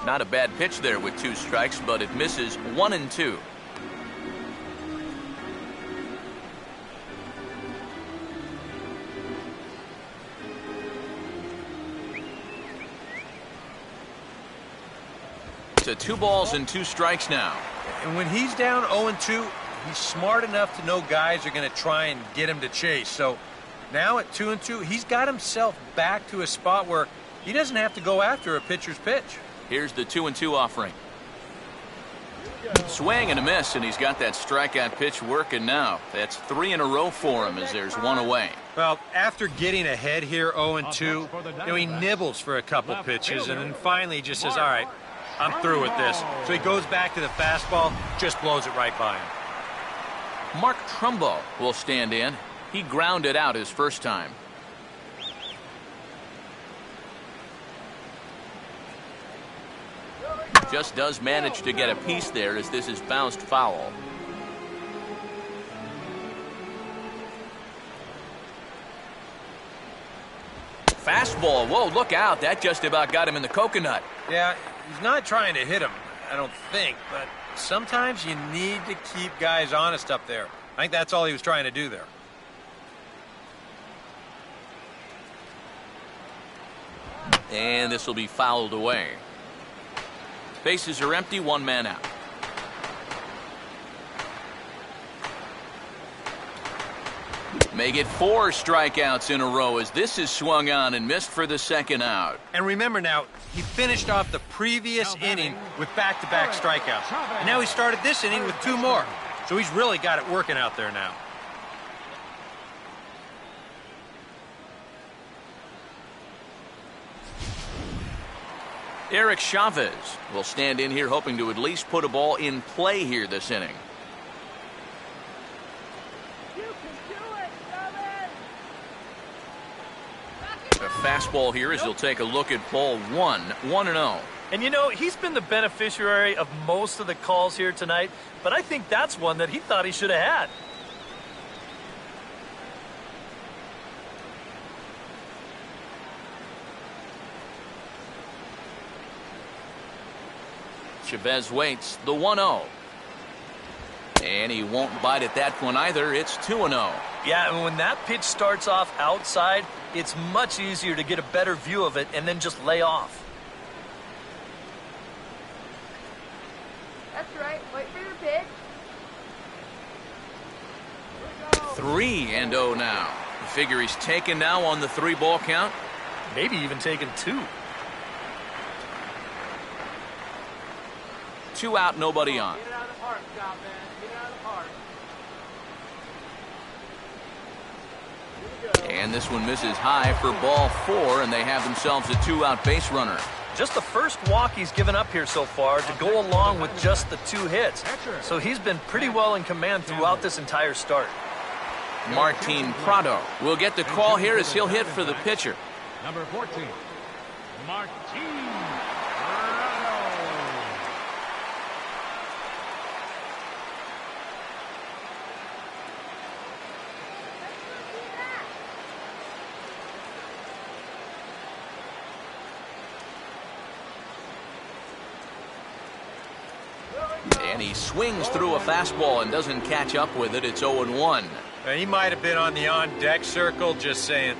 Not a bad pitch there with 2 strikes, but it misses 1-2. To 2 balls and 2 strikes now. And when he's down 0-2, he's smart enough to know guys are going to try and get him to chase. So now at 2-2, he's got himself back to a spot where he doesn't have to go after a pitcher's pitch. Here's the 2-2 offering. Swing and a miss, and he's got that strikeout pitch working now. That's 3 in a row for him as there's 1 away. Well, after getting ahead here 0-2, he nibbles for a couple pitches, and then finally he just says, all right, I'm through with this. So he goes back to the fastball, just blows it right by him. Mark Trumbo will stand in. He grounded out his first time. Just does manage to get a piece there as this is bounced foul. Fastball. Whoa, look out. That just about got him in the coconut. Yeah, he's not trying to hit him, I don't think, but sometimes you need to keep guys honest up there. I think that's all he was trying to do there. And this will be fouled away. Bases are empty, 1 man out. May get 4 strikeouts in a row as this is swung on and missed for the second out. And remember now, he finished off the previous inning with back-to-back strikeouts. And now he started this inning with 2 more. So he's really got it working out there now. Eric Chavez will stand in here hoping to at least put a ball in play here this inning. You can do it, Chavez. A fastball here as he'll take a look at ball 1, 1-0. And you know, he's been the beneficiary of most of the calls here tonight, but I think that's one that he thought he should have had. Chavez waits the 1-0. And he won't bite at that one either. It's 2-0. Yeah, and when that pitch starts off outside, it's much easier to get a better view of it and then just lay off. That's right. Wait for your pitch. 3-0 now. You figure he's taken now on the 3-ball count. Maybe even taking 2. 2 out, nobody on. Get it out of the park, Scott, man. Get it out of the park. And this one misses high for ball 4, and they have themselves a 2-out base runner. Just the first walk he's given up here so far to go along with just the 2 hits. So he's been pretty well in command throughout this entire start. Martin Prado will get the call here as he'll hit for the pitcher. Number 14, Martin Prado. And he swings through a fastball and doesn't catch up with it. It's 0-1. He might have been on the on-deck circle just saying,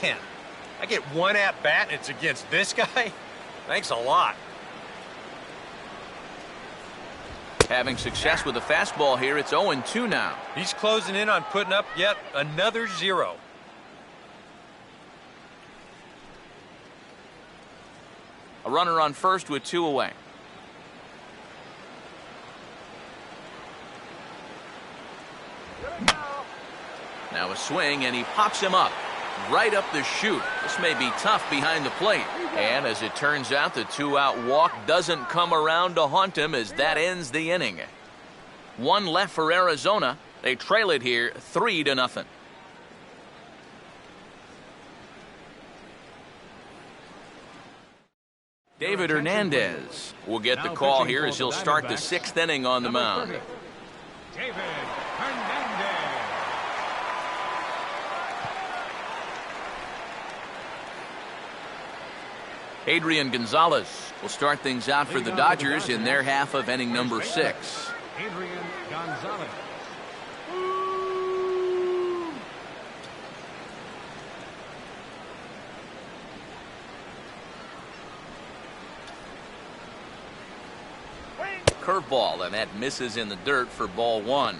man, I get 1 at-bat and it's against this guy? Thanks a lot. Having success with the fastball here, it's 0-2 now. He's closing in on putting up yet another 0. A runner on first with 2 away. Now a swing, and he pops him up. Right up the chute. This may be tough behind the plate. And as it turns out, the 2-out walk doesn't come around to haunt him as that ends the inning. 1 left for Arizona. They trail it here 3-0. David Hernandez will get the call here as he'll start the 6th inning on the mound. David Hernandez. Adrian Gonzalez will start things out for the Dodgers in their half of inning number 6. Adrian Gonzalez. Curveball, and that misses in the dirt for ball 1.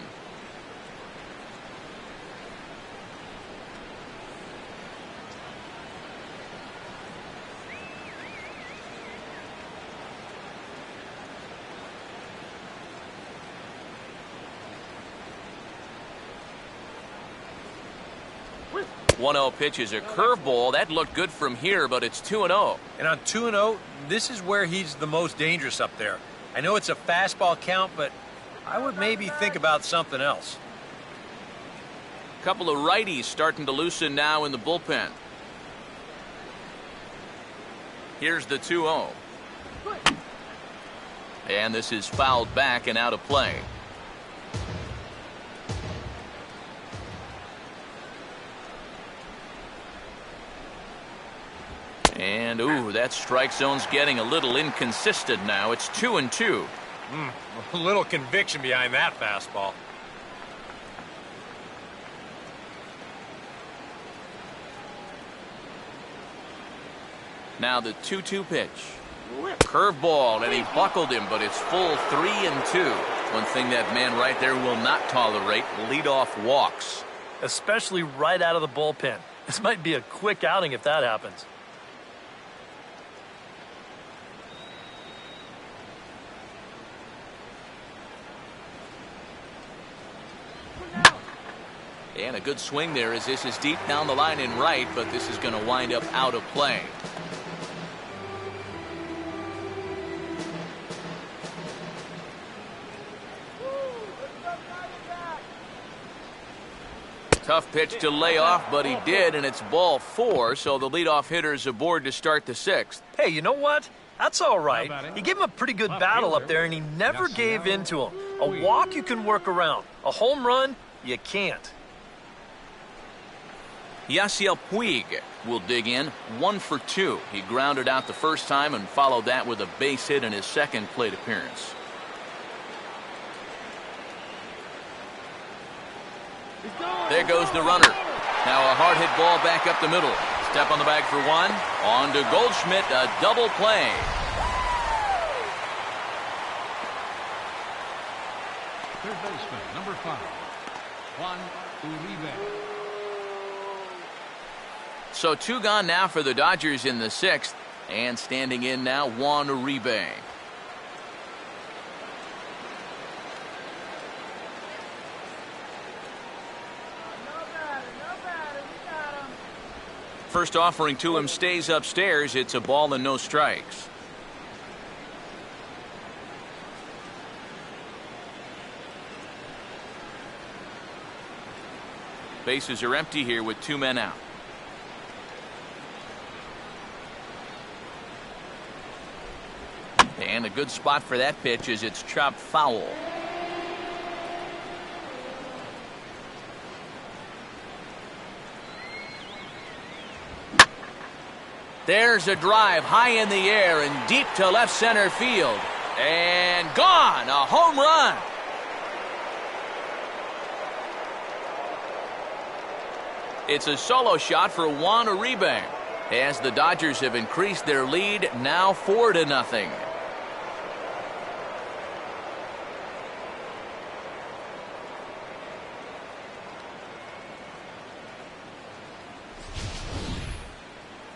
One 0 pitch is a curveball. That looked good from here, but it's 2-0. And on 2-0, this is where he's the most dangerous up there. I know it's a fastball count, but I would maybe think about something else. Couple of righties starting to loosen now in the bullpen. Here's the 2-0. And this is fouled back and out of play. And, ooh, that strike zone's getting a little inconsistent now. It's 2-2. A little conviction behind that fastball. Now the 2-2 pitch. Curveball, and he buckled him, but it's full 3-2. One thing that man right there will not tolerate, leadoff walks. Especially right out of the bullpen. This might be a quick outing if that happens. And a good swing there as this is deep down the line in right, but this is going to wind up out of play. Tough pitch to lay off, but he did, and it's ball 4, so the leadoff hitter's aboard to start the 6th. Hey, you know what? That's all right. He gave him a pretty good battle up there, and he never gave in to him. A walk you can work around. A home run, you can't. Yasiel Puig will dig in 1 for 2. He grounded out the first time and followed that with a base hit in his second plate appearance. There goes the runner. Now a hard hit ball back up the middle. Step on the bag for 1. On to Goldschmidt, a double play. Third baseman, number 5, Juan Uribe. So 2 gone now for the Dodgers in the 6th. And standing in now, Juan Uribe. First offering to him stays upstairs. It's a ball and no strikes. Bases are empty here with 2 men out. And a good spot for that pitch as it's chopped foul. There's a drive high in the air and deep to left center field. And gone! A home run! It's a solo shot for Juan Uribe as the Dodgers have increased their lead now 4-0.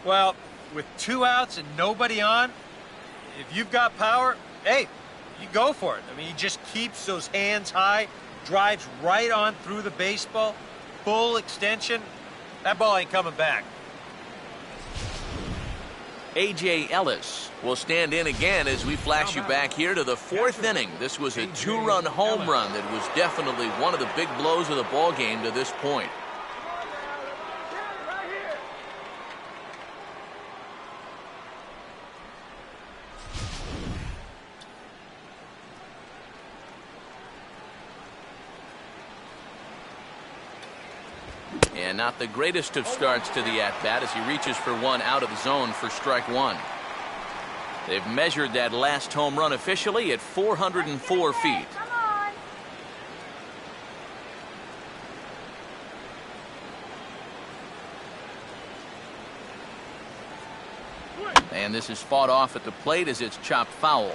Well, with 2 outs and nobody on, if you've got power, hey, you go for it. I mean, he just keeps those hands high, drives right on through the baseball, full extension. That ball ain't coming back. A.J. Ellis will stand in again as we flash you back here to the 4th inning. This was a 2-run home run that was definitely one of the big blows of the ball game to this point. And not the greatest of starts to the at-bat as he reaches for one out of the zone for strike one. They've measured that last home run officially at 404 feet. And this is fought off at the plate as it's chopped foul.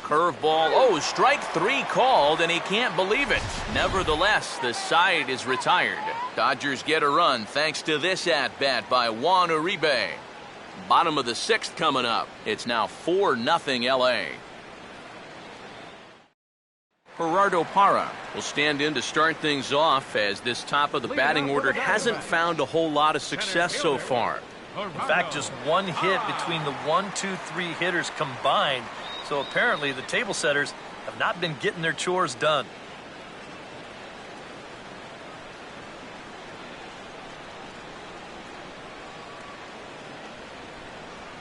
Curveball. Oh, strike 3 called, and he can't believe it. Nevertheless, the side is retired. Dodgers get a run thanks to this at-bat by Juan Uribe. Bottom of the 6th coming up. It's now 4-0 L.A. Gerardo Parra will stand in to start things off as this top of the batting order hasn't found a whole lot of success so far. In fact, just one hit between the 1, 2, 3 hitters combined. So apparently the table setters have not been getting their chores done.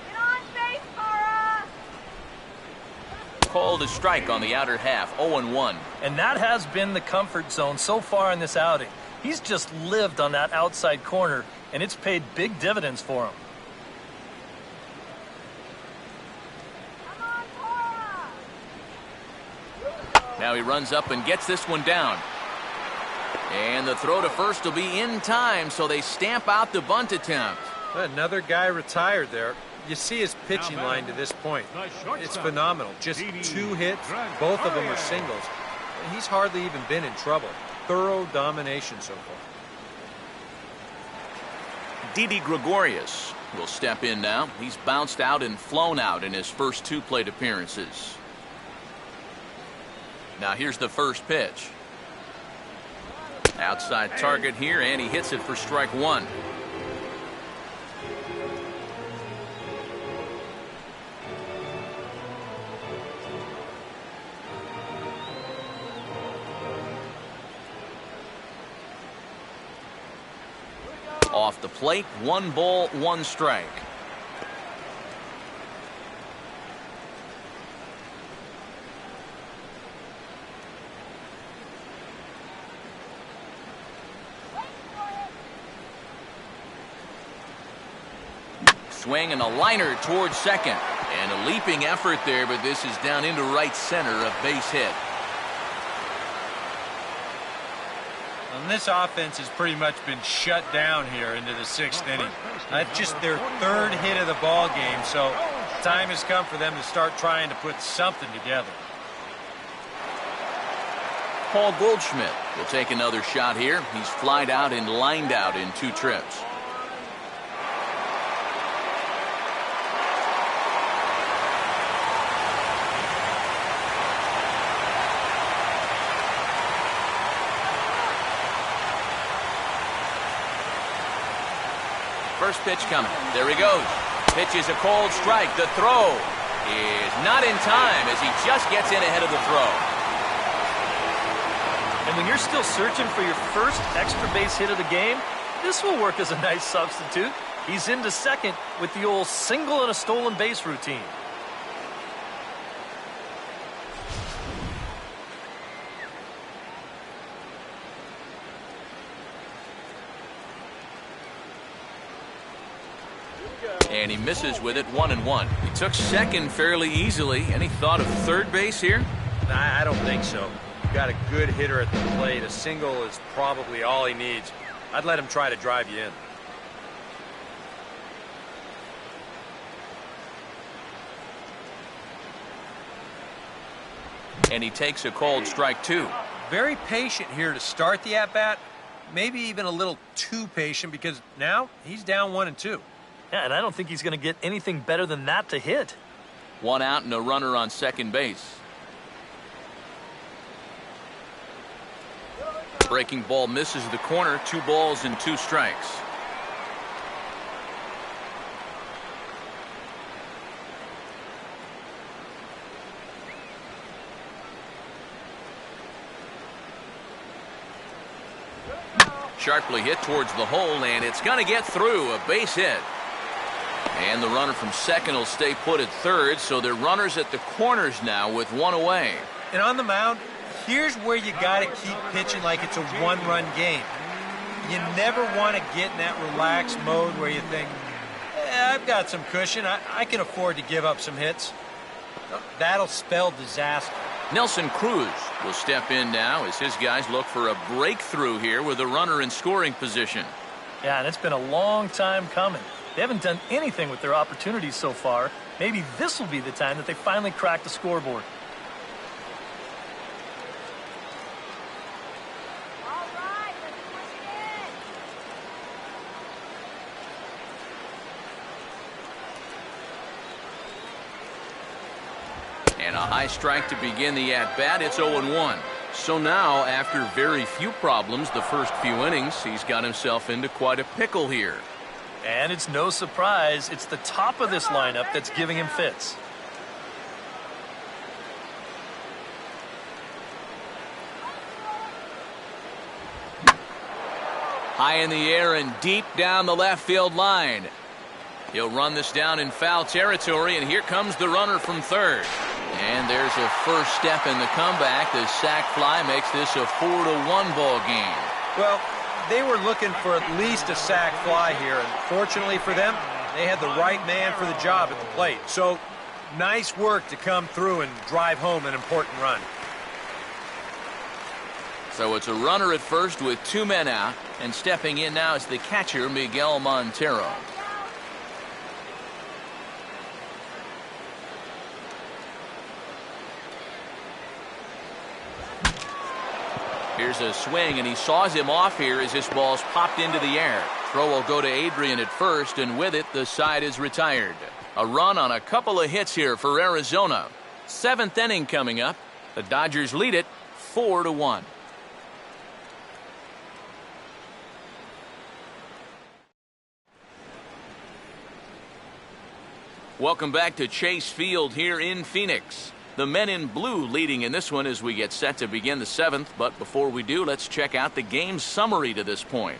Get on base, Parra! Called a strike on the outer half, 0-1. And that has been the comfort zone so far in this outing. He's just lived on that outside corner, and it's paid big dividends for him. Now he runs up and gets this one down. And the throw to first will be in time, so they stamp out the bunt attempt. Another guy retired there. You see his pitching line to this point. It's phenomenal. Just 2 hits, both of them are singles. He's hardly even been in trouble. Thorough domination so far. Didi Gregorius will step in now. He's bounced out and flown out in his first 2 plate appearances. Now here's the first pitch. Outside target here, and he hits it for strike 1. Off the plate, 1 ball, 1 strike. Swing and a liner towards second. And a leaping effort there, but this is down into right center, a base hit. And this offense has pretty much been shut down here into the 6th inning. That's just their 3rd hit of the ball game, so time has come for them to start trying to put something together. Paul Goldschmidt will take another shot here. He's flied out and lined out in 2 trips. First pitch coming. There he goes. Pitch is a cold strike. The throw is not in time as he just gets in ahead of the throw. And when you're still searching for your first extra base hit of the game, this will work as a nice substitute. He's into second with the old single and a stolen base routine. And he misses with it, 1-1. He took second fairly easily. Any thought of third base here? I don't think so. Got a good hitter at the plate. A single is probably all he needs. I'd let him try to drive you in. And he takes a called strike 2. Very patient here to start the at-bat. Maybe even a little too patient because now he's down 1-2. Yeah, and I don't think he's going to get anything better than that to hit. 1 out and a runner on second base. Breaking ball misses the corner. 2 balls and 2 strikes. Sharply hit towards the hole, and it's going to get through. A base hit. And the runner from second will stay put at third, so they're runners at the corners now with 1 away. And on the mound, here's where you got to keep pitching like it's a one-run game. You never want to get in that relaxed mode where you think, I've got some cushion. I can afford to give up some hits. That'll spell disaster. Nelson Cruz will step in now as his guys look for a breakthrough here with a runner in scoring position. Yeah, and it's been a long time coming. They haven't done anything with their opportunities so far. Maybe this will be the time that they finally crack the scoreboard. All right, let's push it in. And a high strike to begin the at-bat. It's 0-1. So now, after very few problems the first few innings, he's got himself into quite a pickle here. And it's no surprise, it's the top of this lineup that's giving him fits. High in the air and deep down the left field line. He'll run this down in foul territory, and here comes the runner from third. And there's a first step in the comeback. The sac fly makes this a 4-1 ball game. Well, they were looking for at least a sac fly here, and fortunately for them, they had the right man for the job at the plate. So, nice work to come through and drive home an important run. So it's a runner at first with 2 men out, and stepping in now is the catcher, Miguel Montero. Here's a swing, and he saws him off here as this ball's popped into the air. Throw will go to Adrian at first, and with it, the side is retired. A run on a couple of hits here for Arizona. 7th inning coming up. The Dodgers lead it 4-1. Welcome back to Chase Field here in Phoenix. The men in blue leading in this one as we get set to begin the 7th. But before we do, let's check out the game summary to this point.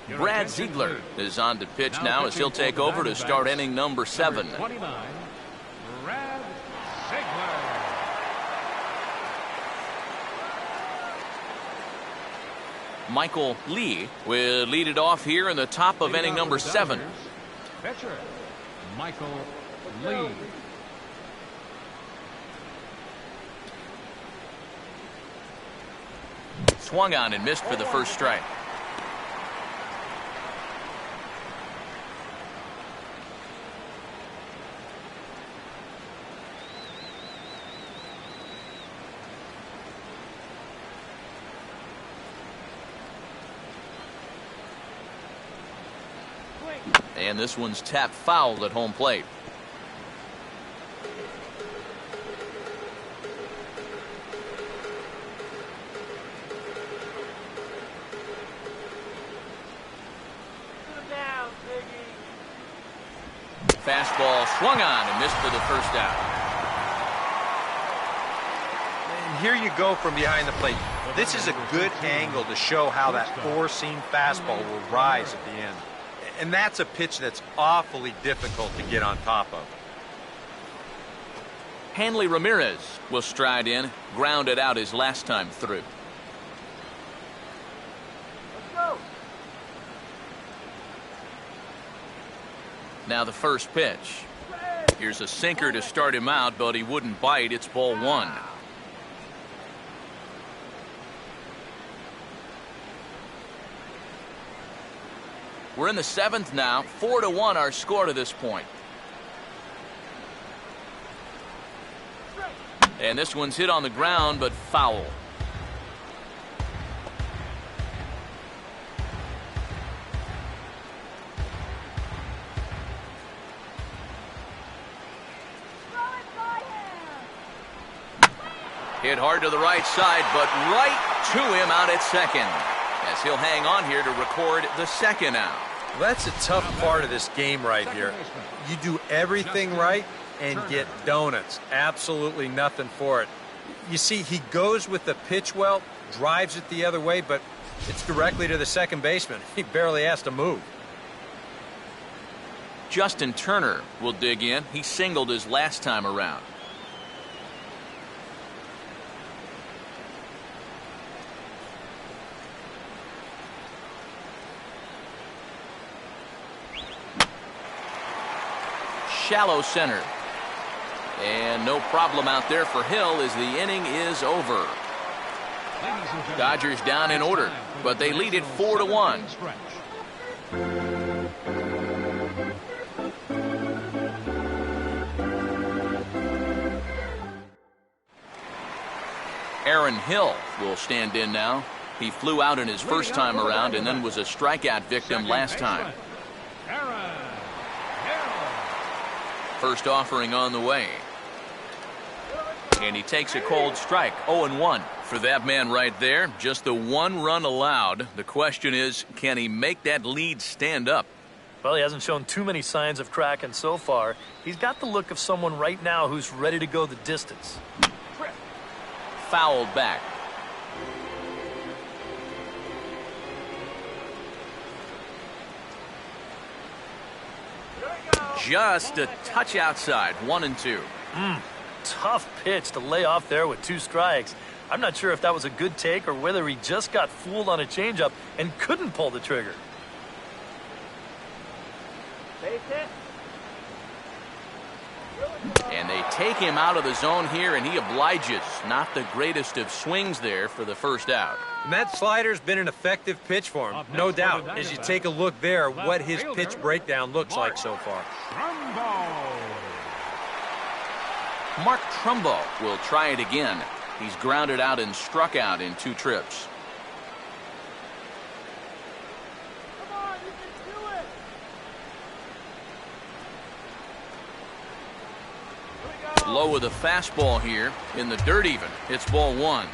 Brad Ziegler is on to pitch now as he'll take over to start inning number 7. 29, Brad Ziegler. Michael Lee will lead it off here in the top of inning number 7. Pitcher, Michael Lee. Swung on and missed for the first strike. And this one's tapped foul at home plate. Fastball swung on and missed for the first out. And here you go from behind the plate. This is a good angle to show how that four-seam fastball will rise at the end. And that's a pitch that's awfully difficult to get on top of. Hanley Ramirez will stride in, ground it out his last time through. Let's go. Now the first pitch. Here's a sinker to start him out, but he wouldn't bite. It's ball 1. We're in the 7th now. 4-1 our score to this point. And this one's hit on the ground, but foul. Hit hard to the right side, but right to him out at second, as he'll hang on here to record the second out. Well, that's a tough part of this game right here. You do everything right and get donuts. Absolutely nothing for it. You see, he goes with the pitch well, drives it the other way, but it's directly to the second baseman. He barely has to move. Justin Turner will dig in. He singled his last time around. Shallow center. And no problem out there for Hill as the inning is over. Dodgers down in order, but they lead it 4-1. Aaron Hill will stand in now. He flew out in his first time around and then was a strikeout victim last time. First offering on the way. And he takes a cold strike, 0-1. For that man right there, just the one run allowed. The question is, can he make that lead stand up? Well, he hasn't shown too many signs of cracking so far. He's got the look of someone right now who's ready to go the distance. Fouled back. Just a touch outside, 1-2. Tough pitch to lay off there with 2 strikes. I'm not sure if that was a good take or whether he just got fooled on a changeup and couldn't pull the trigger. Base hit. And they take him out of the zone here, and he obliges. Not the greatest of swings there for the first out. And that slider's been an effective pitch for him, no doubt. As you take a look there, what his pitch breakdown looks like so far. Mark Trumbo will try it again. He's grounded out and struck out in 2 trips. Come on, you can do it. Low with a fastball here in the dirt even. It's ball 1.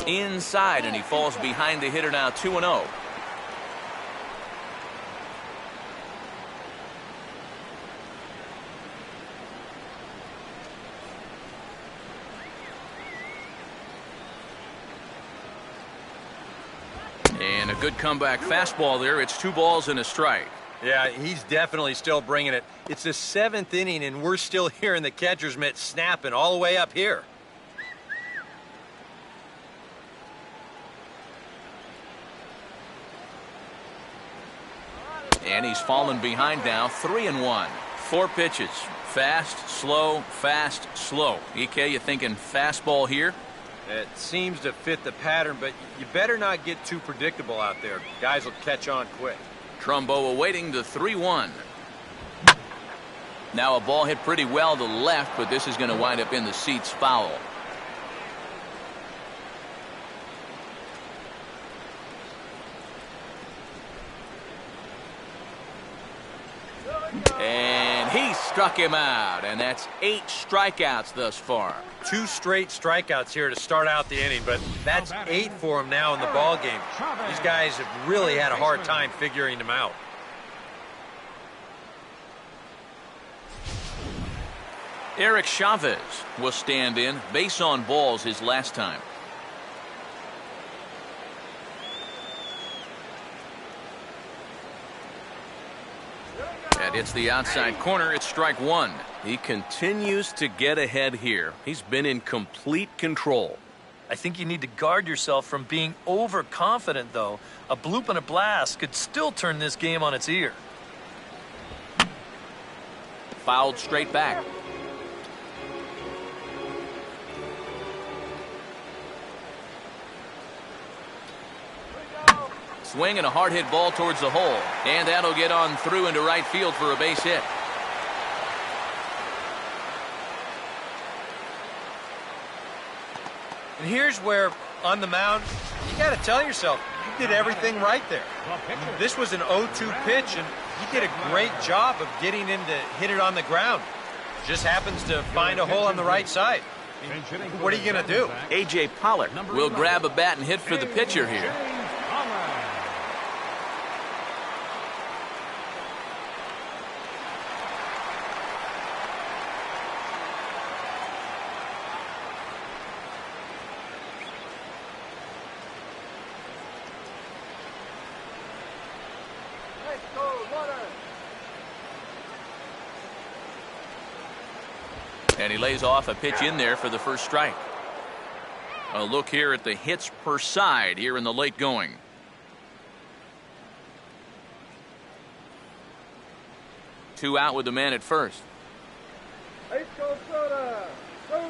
Inside, and he falls behind the hitter now, 2-0. And a good comeback fastball there. It's 2 balls and a strike. Yeah, he's definitely still bringing it. It's the 7th inning, and we're still hearing the catcher's mitt snapping all the way up here. And he's fallen behind now, 3-1. 4 pitches. Fast, slow, fast, slow. EK, you thinking fastball here? It seems to fit the pattern, but you better not get too predictable out there. Guys will catch on quick. Trumbo awaiting the 3-1. Now a ball hit pretty well to left, but this is going to wind up in the seats foul. And he struck him out, and that's 8 strikeouts thus far. 2 straight strikeouts here to start out the inning, but that's 8 for him now in the ball game. These guys have really had a hard time figuring them out. Eric Chavez will stand in. Base on balls his last time. That hits the outside corner. It's strike 1. He continues to get ahead here. He's been in complete control. I think you need to guard yourself from being overconfident, though. A bloop and a blast could still turn this game on its ear. Fouled straight back. Swing and a hard hit ball towards the hole. And that'll get on through into right field for a base hit. And here's where, on the mound, you got to tell yourself, you did everything right there. This was an 0-2 pitch, and you did a great job of getting in to hit it on the ground. Just happens to find a hole on the right side. I mean, what are you going to do? A.J. Pollard will grab a bat and hit for the pitcher here. And he lays off a pitch in there for the first strike. A look here at the hits per side here in the late going. Two out with the man at first. Soda. Here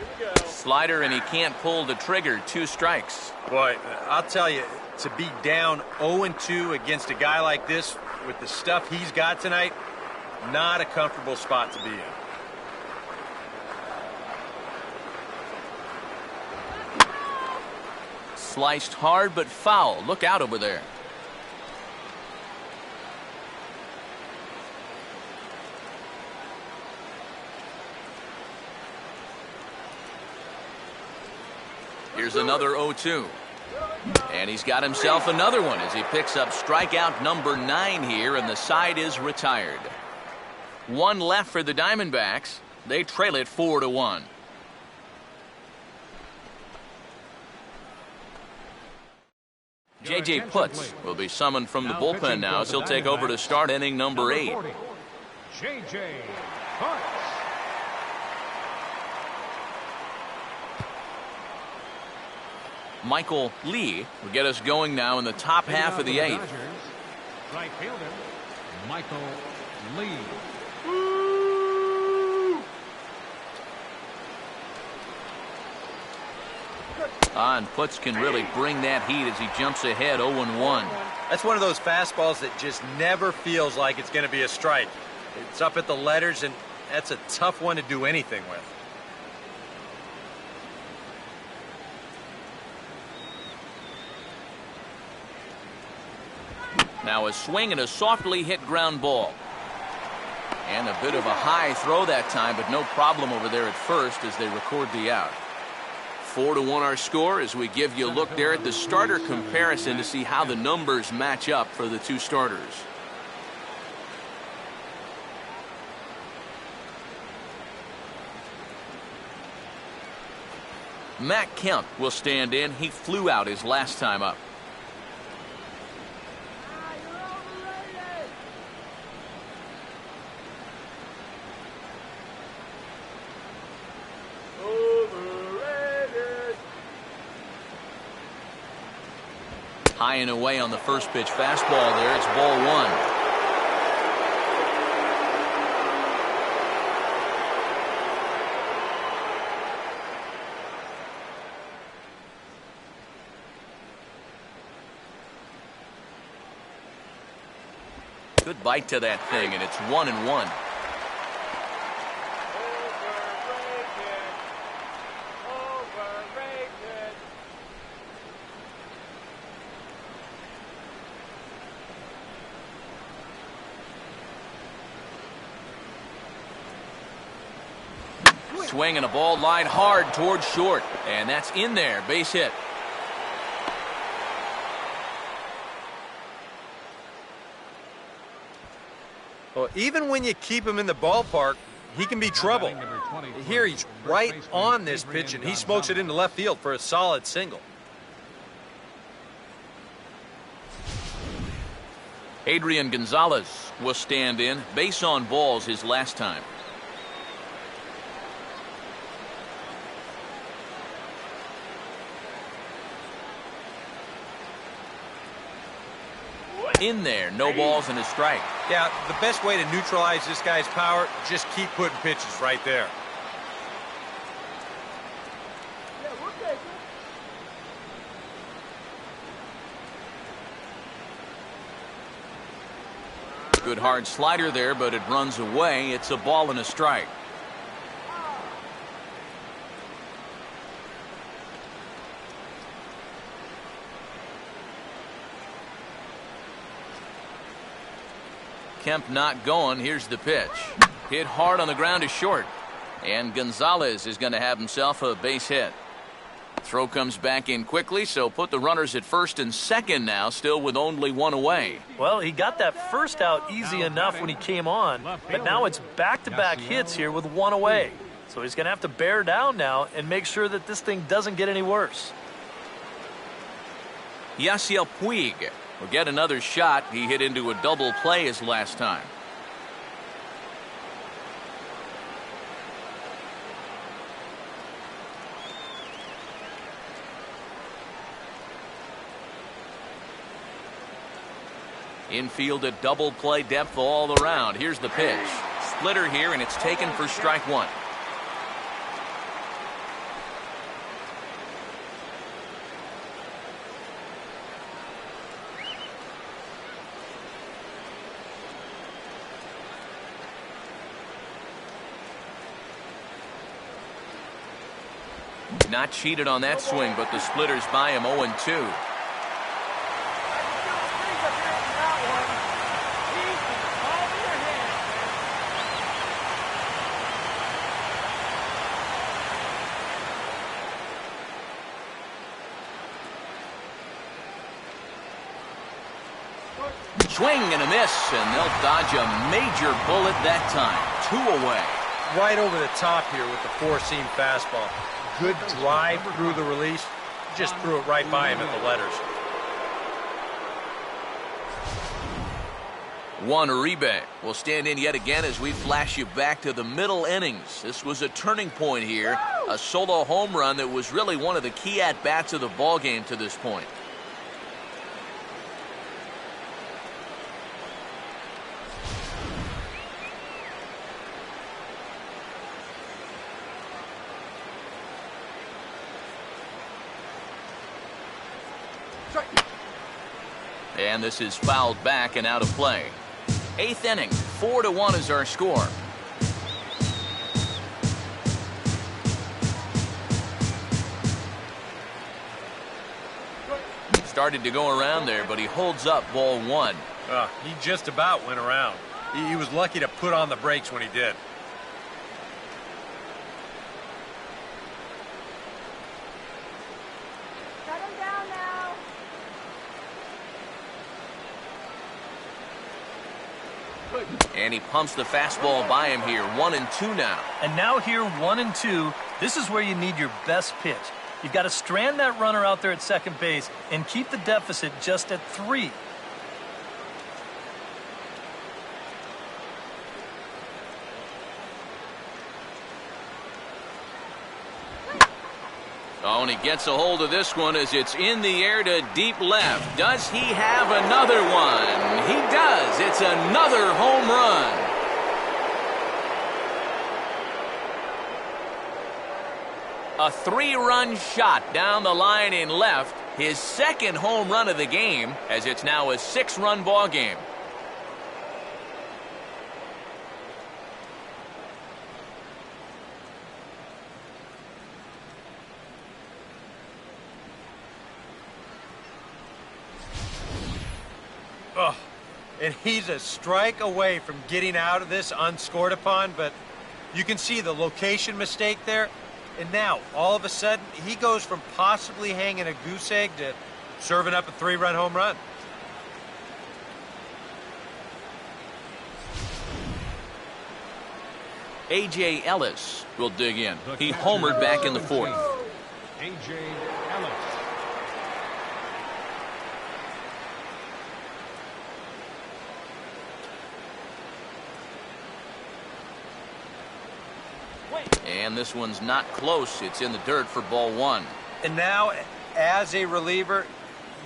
we go. Slider, and he can't pull the trigger. 2 strikes. Boy, I'll tell you, to be down 0-2 against a guy like this with the stuff he's got tonight, not a comfortable spot to be in. Sliced hard but foul. Look out over there. Here's another 0-2. And he's got himself another one as he picks up strikeout number 9 here, and the side is retired. 1 left for the Diamondbacks. They trail it 4-1. J.J. Putz will be summoned from the bullpen now, so he'll take over to start inning number 8. J.J. Putz. Michael Lee will get us going now in the top half of the 8th. Right fielder, Michael Lee. And Putz can really bring that heat as he jumps ahead 0-1. That's one of those fastballs that just never feels like it's going to be a strike. It's up at the letters, and that's a tough one to do anything with. Now a swing and a softly hit ground ball. And a bit of a high throw that time, but no problem over there at first as they record the out. 4-1 our score as we give you a look there at the starter comparison to see how the numbers match up for the 2 starters. Matt Kemp will stand in. He flew out his last time up. High and away on the first pitch fastball there. It's ball 1. Good bite to that thing, and it's 1-1. Swing and a ball lined hard towards short, and that's in there. Base hit. Well, even when you keep him in the ballpark, he can be trouble. Here he's right on this pitch, and he smokes it into left field for a solid single. Adrian Gonzalez will stand in. Base on balls his last time. In there, no balls and a strike. Yeah, the best way to neutralize this guy's power, just keep putting pitches right there. Good hard slider there, but it runs away. It's a ball and a strike. Kemp not going. Here's the pitch. Hit hard on the ground is short. And Gonzalez is going to have himself a base hit. Throw comes back in quickly, so put the runners at first and second now, still with only one away. Well, he got that first out easy enough when he came on, but now it's back-to-back hits here with one away. So he's going to have to bear down now and make sure that this thing doesn't get any worse. Yasiel Puig will get another shot. He hit into a double play his last time. Infield a double play depth all around. Here's the pitch. Splitter here, and it's taken for strike one. Not cheated on that swing, but the splitter's by him 0-2. Swing and a miss, and they'll dodge a major bullet that time. 2 away. Right over the top here with the four-seam fastball. Good drive through the release. Just threw it right by him at the letters. Juan Uribe will stand in yet again as we flash you back to the middle innings. This was a turning point here. A solo home run that was really one of the key at-bats of the ballgame to this point. And this is fouled back and out of play. 8th inning, 4-1 is our score. Started to go around there, but he holds up ball 1. He just about went around. He was lucky to put on the brakes when he did. And he pumps the fastball by him here. 1-2 now. And now here 1-2. This is where you need your best pitch. You've got to strand that runner out there at second base and keep the deficit just at 3. Oh, and he gets a hold of this one as it's in the air to deep left. Does he have another one? He does. It's another home run. A 3-run shot down the line in left. His second home run of the game, as it's now a 6-run ball game. Oh, and he's a strike away from getting out of this unscored upon, but you can see the location mistake there. And now, all of a sudden, he goes from possibly hanging a goose egg to serving up a 3-run home run. A.J. Ellis will dig in. He homered back in the 4th. A.J. Ellis. And this one's not close. It's in the dirt for ball 1. And now, as a reliever,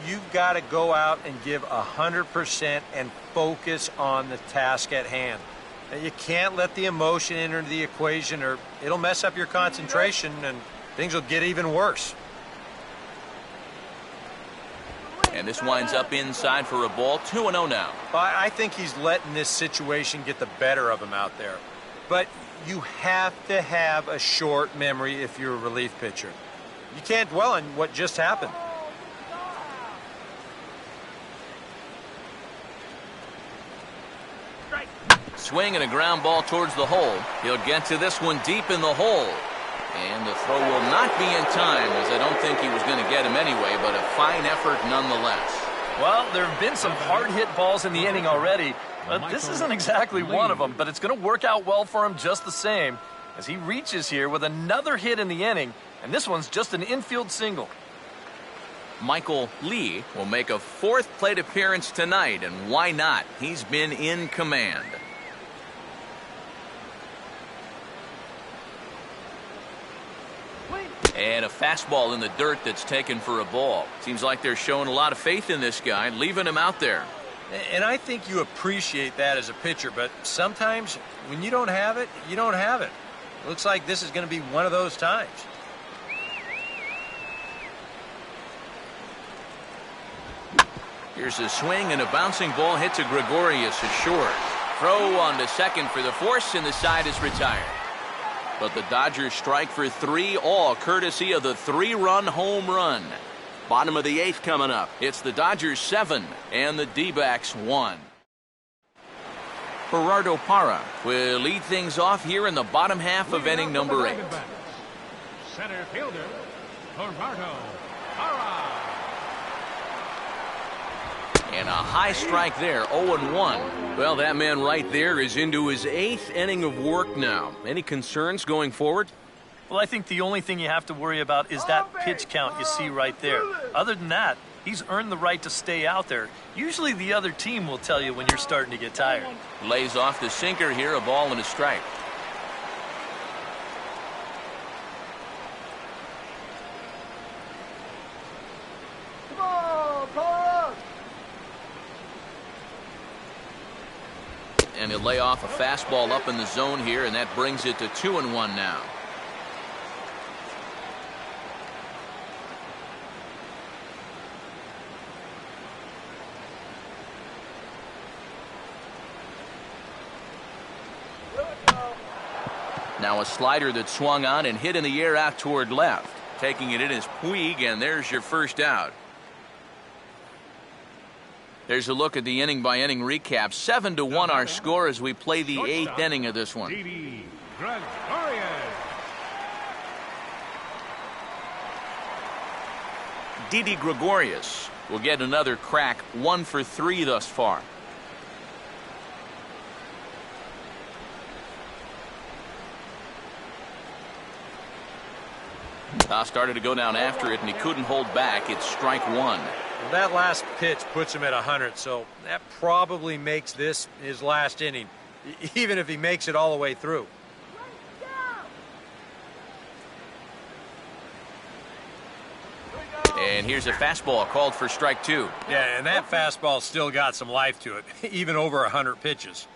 you've got to go out and give 100% and focus on the task at hand. Now, you can't let the emotion enter the equation or it'll mess up your concentration and things will get even worse. And this winds up inside for a ball. 2-0 now. I think he's letting this situation get the better of him out there. But you have to have a short memory if you're a relief pitcher. You can't dwell on what just happened. Swing and a ground ball towards the hole. He'll get to this one deep in the hole. And the throw will not be in time, as I don't think he was going to get him anyway, but a fine effort nonetheless. Well, there have been some hard-hit balls in the inning already, but this isn't exactly one of them, but it's going to work out well for him just the same, as he reaches here with another hit in the inning, and this one's just an infield single. Michael Lee will make a fourth plate appearance tonight, and why not? He's been in command. And a fastball in the dirt that's taken for a ball. Seems like they're showing a lot of faith in this guy, leaving him out there. And I think you appreciate that as a pitcher, but sometimes when you don't have it, you don't have it. Looks like this is going to be one of those times. Here's a swing and a bouncing ball hit to Gregorius ashore. Throw on to second for the force, and the side is retired. But the Dodgers strike for 3, all courtesy of the 3-run home run. Bottom of the 8th coming up. It's the Dodgers 7 and the D-backs 1. Gerardo Parra will lead things off here in the bottom half of inning number 8. Center fielder, Gerardo Parra. And a high strike there, 0-1. Well, that man right there is into his 8th inning of work now. Any concerns going forward? Well, I think the only thing you have to worry about is that pitch count you see right there. Other than that, he's earned the right to stay out there. Usually the other team will tell you when you're starting to get tired. Lays off the sinker here, a ball and a strike. And he'll lay off a fastball up in the zone here, and that brings it to 2-1 now. Now a slider that swung on and hit in the air out toward left. Taking it in is Puig, and there's your first out. There's a look at the inning-by-inning recap. 7-1 our score as we play the 8th inning of this one. Didi Gregorius will get another crack, 1 for 3 thus far. Started to go down after it, and he couldn't hold back. It's strike 1. Well, that last pitch puts him at 100, so that probably makes this his last inning, even if he makes it all the way through. And here's a fastball called for strike 2. Yeah, and that fastball still got some life to it, even over 100 pitches.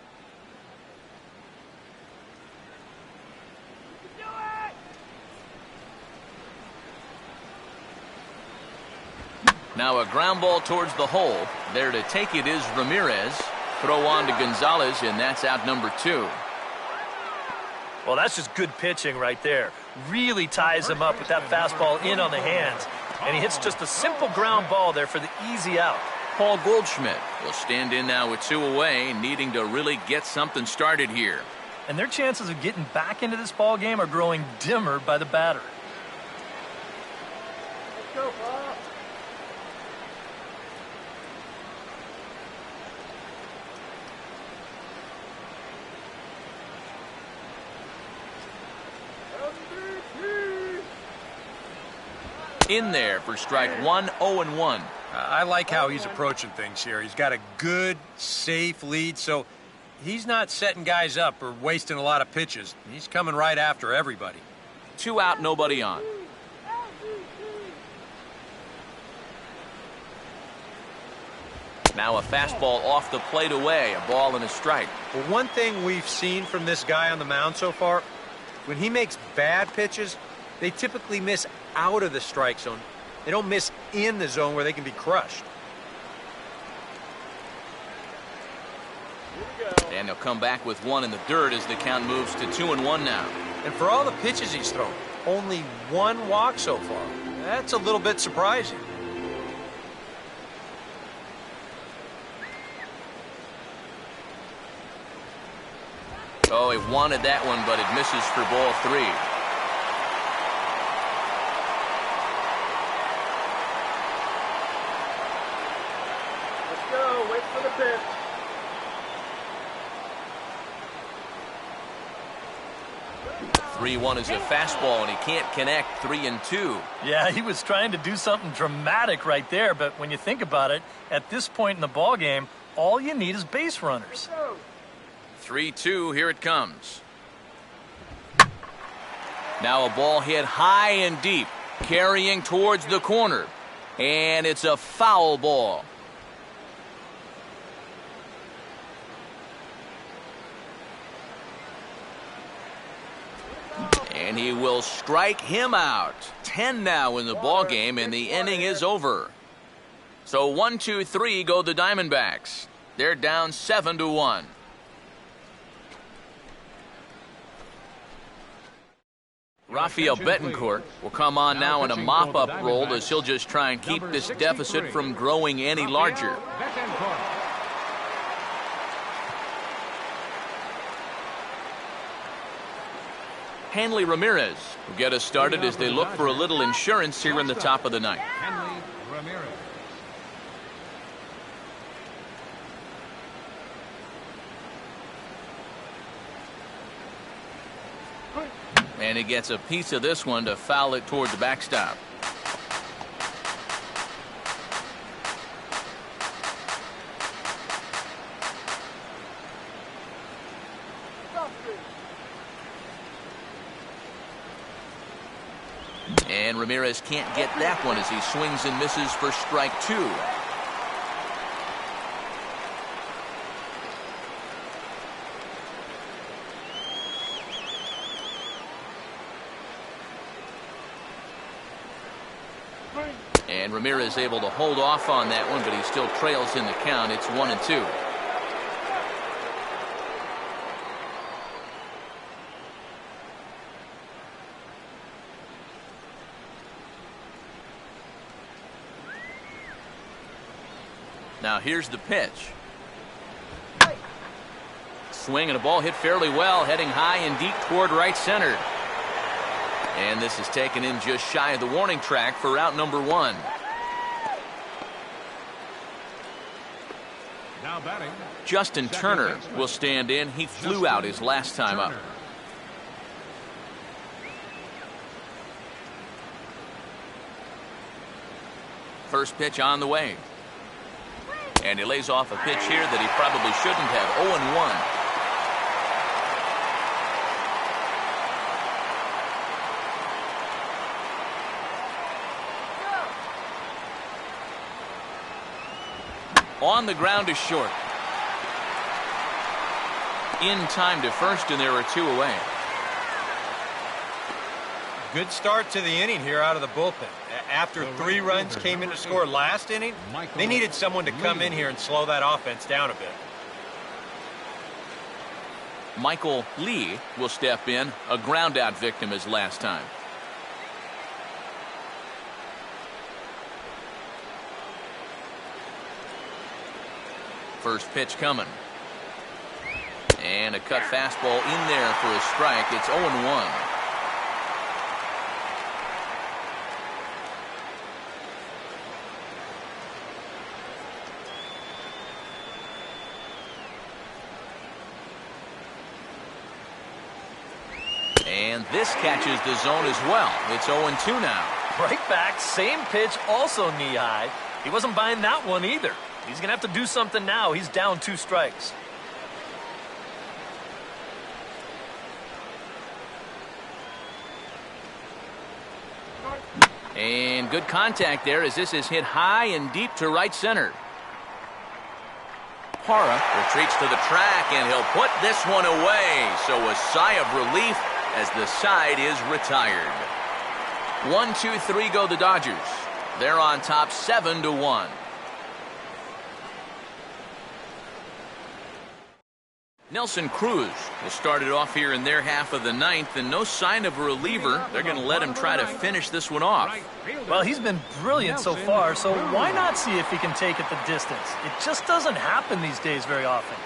Now a ground ball towards the hole. There to take it is Ramirez. Throw on to Gonzalez, and that's out number 2. Well, that's just good pitching right there. Really ties him up with that fastball in on the hands. And he hits just a simple ground ball there for the easy out. Paul Goldschmidt will stand in now with 2 away, needing to really get something started here. And their chances of getting back into this ball game are growing dimmer by the batter. Let's go, Paul. In there for strike 1, 0-1. I like how he's approaching things here. He's got a good, safe lead, so he's not setting guys up or wasting a lot of pitches. He's coming right after everybody. 2 out, nobody on. Now a fastball off the plate away, a ball and a strike. Well, one thing we've seen from this guy on the mound so far, when he makes bad pitches, they typically miss out of the strike zone. They don't miss in the zone where they can be crushed. And he'll come back with one in the dirt as the count moves to 2-1 now. And for all the pitches he's thrown, only one walk so far. That's a little bit surprising. Oh, he wanted that one, but it misses for ball 3. Let's go. Wait for the pitch. Three-1 is a fastball, and he can't connect. 3-2. Yeah, he was trying to do something dramatic right there, but when you think about it, at this point in the ball game, all you need is base runners. 3-2, here it comes. Now a ball hit high and deep, carrying towards the corner. And it's a foul ball. And he will strike him out. 10 now in the ball game, and the inning is over. So 1, 2, 3 go the Diamondbacks. They're down 7-1. Rafael Betancourt will come on now in a mop-up role as he'll just try and keep this deficit from growing any larger. Hanley Ramirez will get us started as they look for a little insurance here in the top of the ninth. Hanley Ramirez. And he gets a piece of this one to foul it toward the backstop. And Ramirez can't get that one as he swings and misses for strike 2. And Ramirez able to hold off on that one, but he still trails in the count. It's 1-2. Now here's the pitch. Swing and a ball hit fairly well, heading high and deep toward right center. And this is taken in just shy of the warning track for out number 1. Now batting. Justin Turner will stand in. He flew out his last time up. First pitch on the way. And he lays off a pitch here that he probably shouldn't have. 0-1. On the ground is short. In time to first, and there are 2 away. Good start to the inning here out of the bullpen. After 3 runs came in to score last inning, they needed someone to come in here and slow that offense down a bit. Michael Lee will step in, a ground-out victim as last time. First pitch coming. And a cut fastball in there for a strike. It's 0-1. And this catches the zone as well. It's 0-2 now. Right back, same pitch, also knee high. He wasn't buying that one either. He's going to have to do something now. He's down 2 strikes. And good contact there as this is hit high and deep to right center. Parra retreats to the track, and he'll put this one away. So a sigh of relief as the side is retired. 1, 2, 3 go the Dodgers. They're on top 7-1. Nelson Cruz will start it off here in their half of the ninth, and no sign of a reliever. They're going to let him try to finish this one off. Well, he's been brilliant so far, so why not see if he can take it the distance? It just doesn't happen these days very often.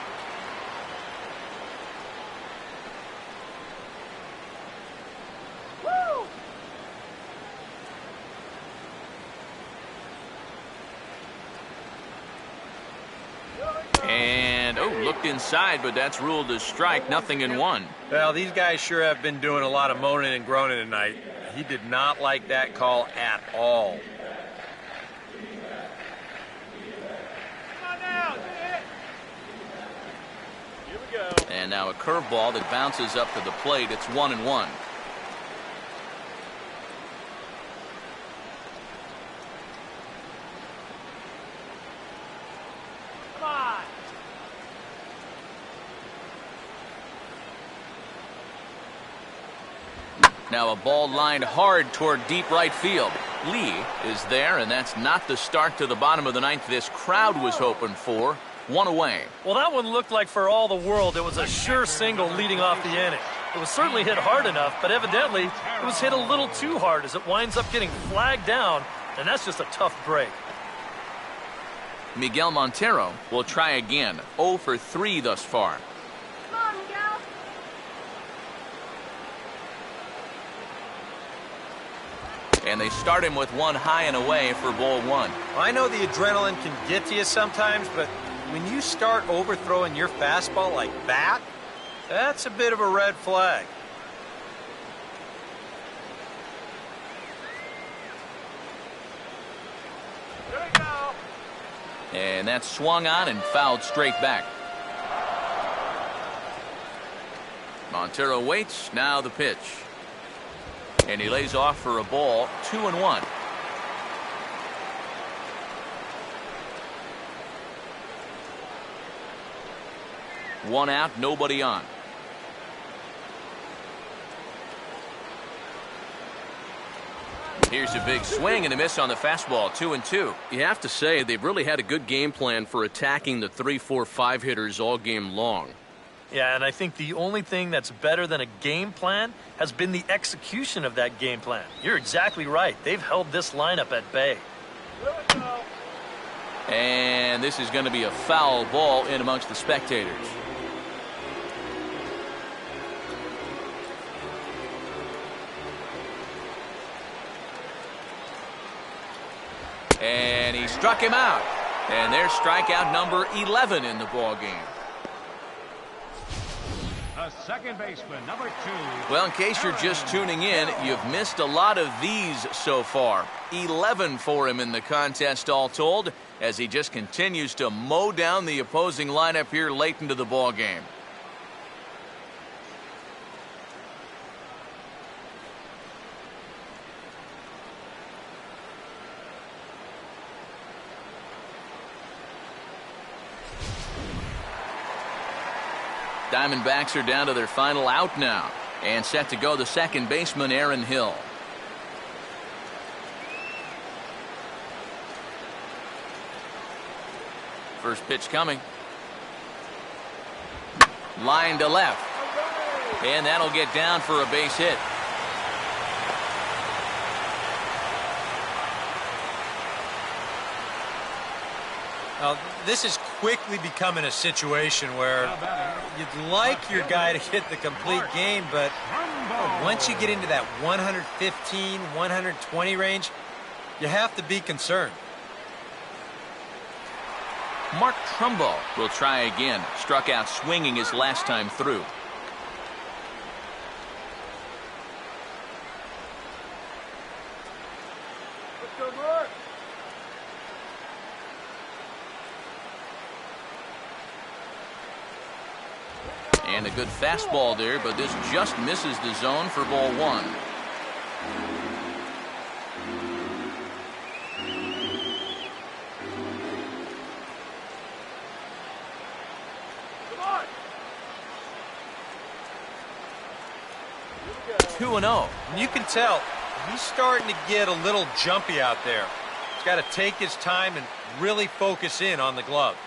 And, looked inside, but that's ruled a strike, 0-1. Well, these guys sure have been doing a lot of moaning and groaning tonight. He did not like that call at all. Come on now, hit. Here we go. And now a curveball that bounces up to the plate. It's 1-1. Come on. Now a ball lined hard toward deep right field. Lee is there, and that's not the start to the bottom of the ninth this crowd was hoping for. 1 away. Well, that one looked like for all the world it was a sure single leading off the inning. It was certainly hit hard enough, but evidently it was hit a little too hard as it winds up getting flagged down, and that's just a tough break. Miguel Montero will try again. 0 for 3 thus far. Come on, Miguel. And they start him with one high and away for ball 1. I know the adrenaline can get to you sometimes, but when you start overthrowing your fastball like that, that's a bit of a red flag. Here we go. And that's swung on and fouled straight back. Montero waits. Now the pitch. And he lays off for a ball. 2-1. One out, nobody on. Here's a big swing and a miss on the fastball. 2-2. You have to say they've really had a good game plan for attacking the 3, 4, 5 hitters all game long. Yeah, and I think the only thing that's better than a game plan has been the execution of that game plan. You're exactly right. They've held this lineup at bay. Here we go. And this is going to be a foul ball in amongst the spectators. And he struck him out. And there's strikeout number 11 in the ball game. The second baseman, number 2. Well, in case you're just tuning in, you've missed a lot of these so far. 11 for him in the contest all told, as he just continues to mow down the opposing lineup here late into the ball game. Diamondbacks are down to their final out now, and set to go the second baseman, Aaron Hill. First pitch coming. Line to left. And that'll get down for a base hit. Now, this is quickly becoming a situation where you'd like your guy to hit the complete game, but once you get into that 115, 120 range, you have to be concerned. Mark Trumbo will try again. Struck out swinging his last time through. Let's go, Mark. And a good fastball there, but this just misses the zone for ball 1. Come on. 2-0. And you can tell he's starting to get a little jumpy out there. He's got to take his time and really focus in on the glove.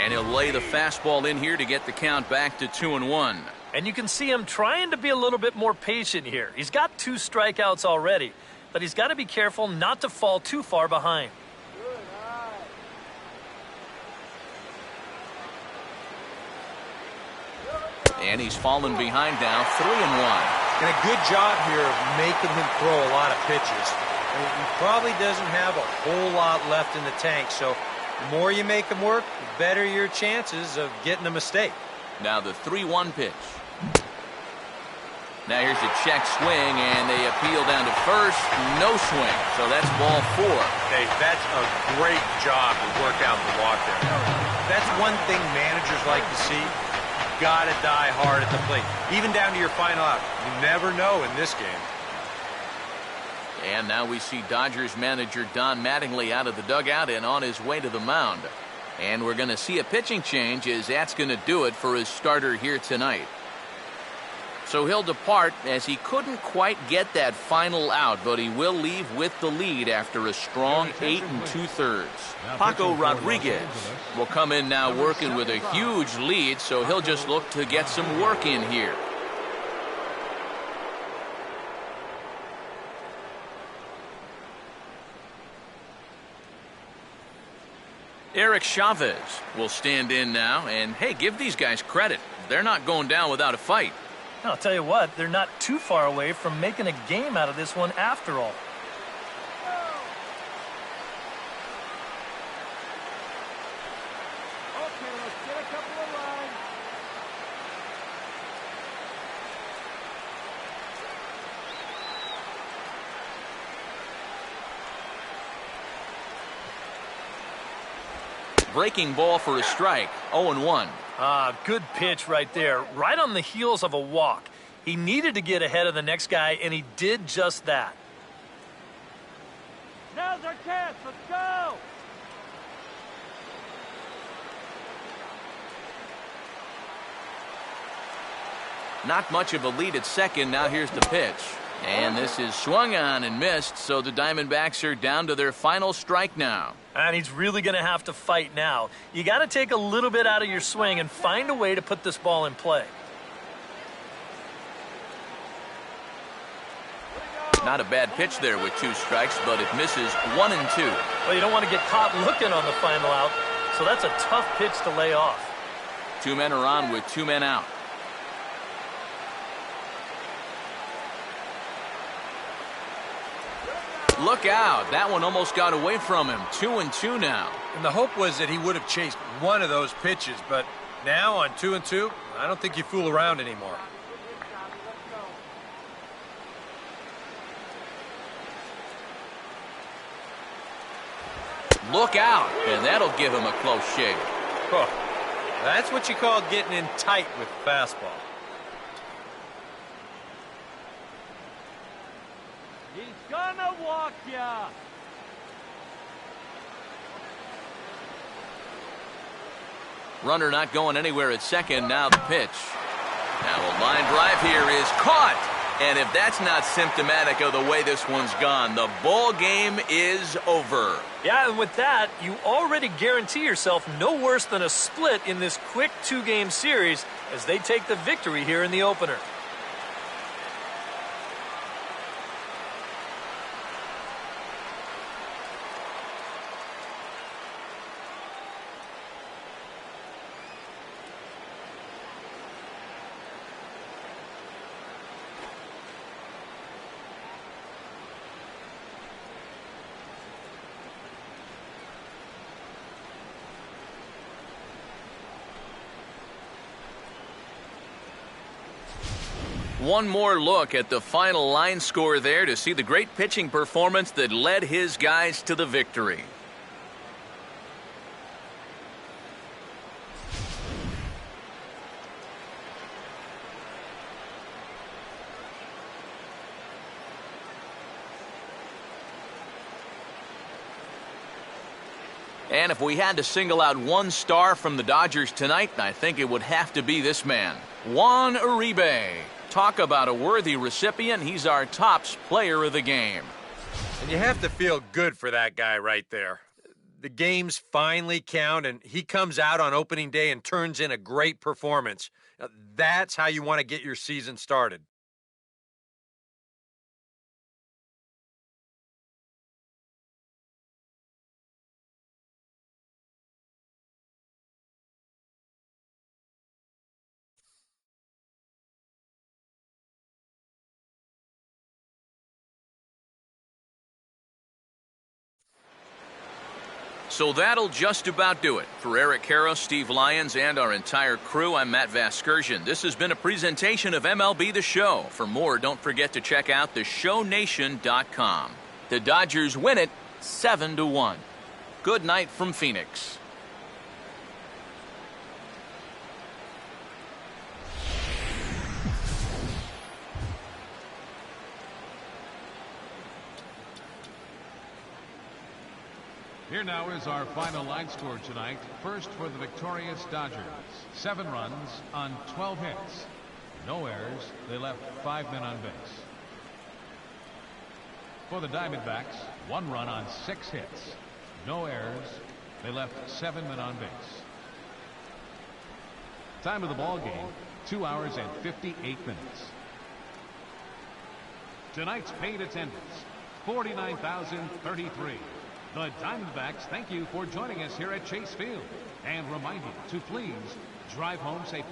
And he'll lay the fastball in here to get the count back to 2-1. And you can see him trying to be a little bit more patient here. He's got 2 strikeouts already, but he's got to be careful not to fall too far behind. And he's fallen behind now, 3-1. And a good job here of making him throw a lot of pitches. He probably doesn't have a whole lot left in the tank, so the more you make him work, the better your chances of getting a mistake. Now the 3-1 pitch. Now here's a check swing, and they appeal down to first. No swing, so that's ball 4. Hey, that's a great job to work out the walk there. That's one thing managers like to see. You gotta die hard at the plate, even down to your final out. You never know in this game. And now we see Dodgers manager Don Mattingly out of the dugout and on his way to the mound. And we're going to see a pitching change, as that's going to do it for his starter here tonight. So he'll depart, as he couldn't quite get that final out, but he will leave with the lead after a strong 8 2/3. Paco Rodriguez will come in now working with a huge lead, so he'll just look to get some work in here. Eric Chavez will stand in now, and hey, give these guys credit. They're not going down without a fight. I'll tell you what, they're not too far away from making a game out of this one after all. Okay, let's get a couple of lines. Breaking ball for a strike, 0-1. Good pitch right there, right on the heels of a walk. He needed to get ahead of the next guy, and he did just that. Now's our chance. Let's go. Not much of a lead at second. Now here's the pitch. And this is swung on and missed, so the Diamondbacks are down to their final strike now. And he's really going to have to fight now. You got to take a little bit out of your swing and find a way to put this ball in play. Not a bad pitch there with 2 strikes, but it misses 1 and 2. Well, you don't want to get caught looking on the final out, so that's a tough pitch to lay off. 2 men are on with 2 men out. Look out. That one almost got away from him. 2 and 2 now. And the hope was that he would have chased one of those pitches, but now on 2 and 2, I don't think you fool around anymore. Look out, and that'll give him a close shave. Oh, that's what you call getting in tight with the fastball. He's gonna walk ya. Runner not going anywhere at second. Now the pitch. Now a line drive here is caught. And if that's not symptomatic of the way this one's gone, the ball game is over. Yeah, and with that, you already guarantee yourself no worse than a split in this quick 2-game series as they take the victory here in the opener. One more look at the final line score there to see the great pitching performance that led his guys to the victory. And if we had to single out one star from the Dodgers tonight, I think it would have to be this man, Juan Uribe. Talk about a worthy recipient. He's our tops player of the game. And you have to feel good for that guy right there. the games finally count, and he comes out on opening day and turns in a great performance. That's how you want to get your season started. So that'll just about do it. For Eric Harrow, Steve Lyons, and our entire crew, I'm Matt Vasgersian. This has been a presentation of MLB The Show. For more, don't forget to check out theshownation.com. The Dodgers win it 7-1. Good night from Phoenix. Here now is our final line score tonight. First for the victorious Dodgers. 7 runs on 12 hits. No errors. They left 5 men on base. For the Diamondbacks, 1 run on 6 hits. No errors. They left 7 men on base. Time of the ball game, 2 hours and 58 minutes. Tonight's paid attendance, 49,033. The Diamondbacks thank you for joining us here at Chase Field and remind you to please drive home safely.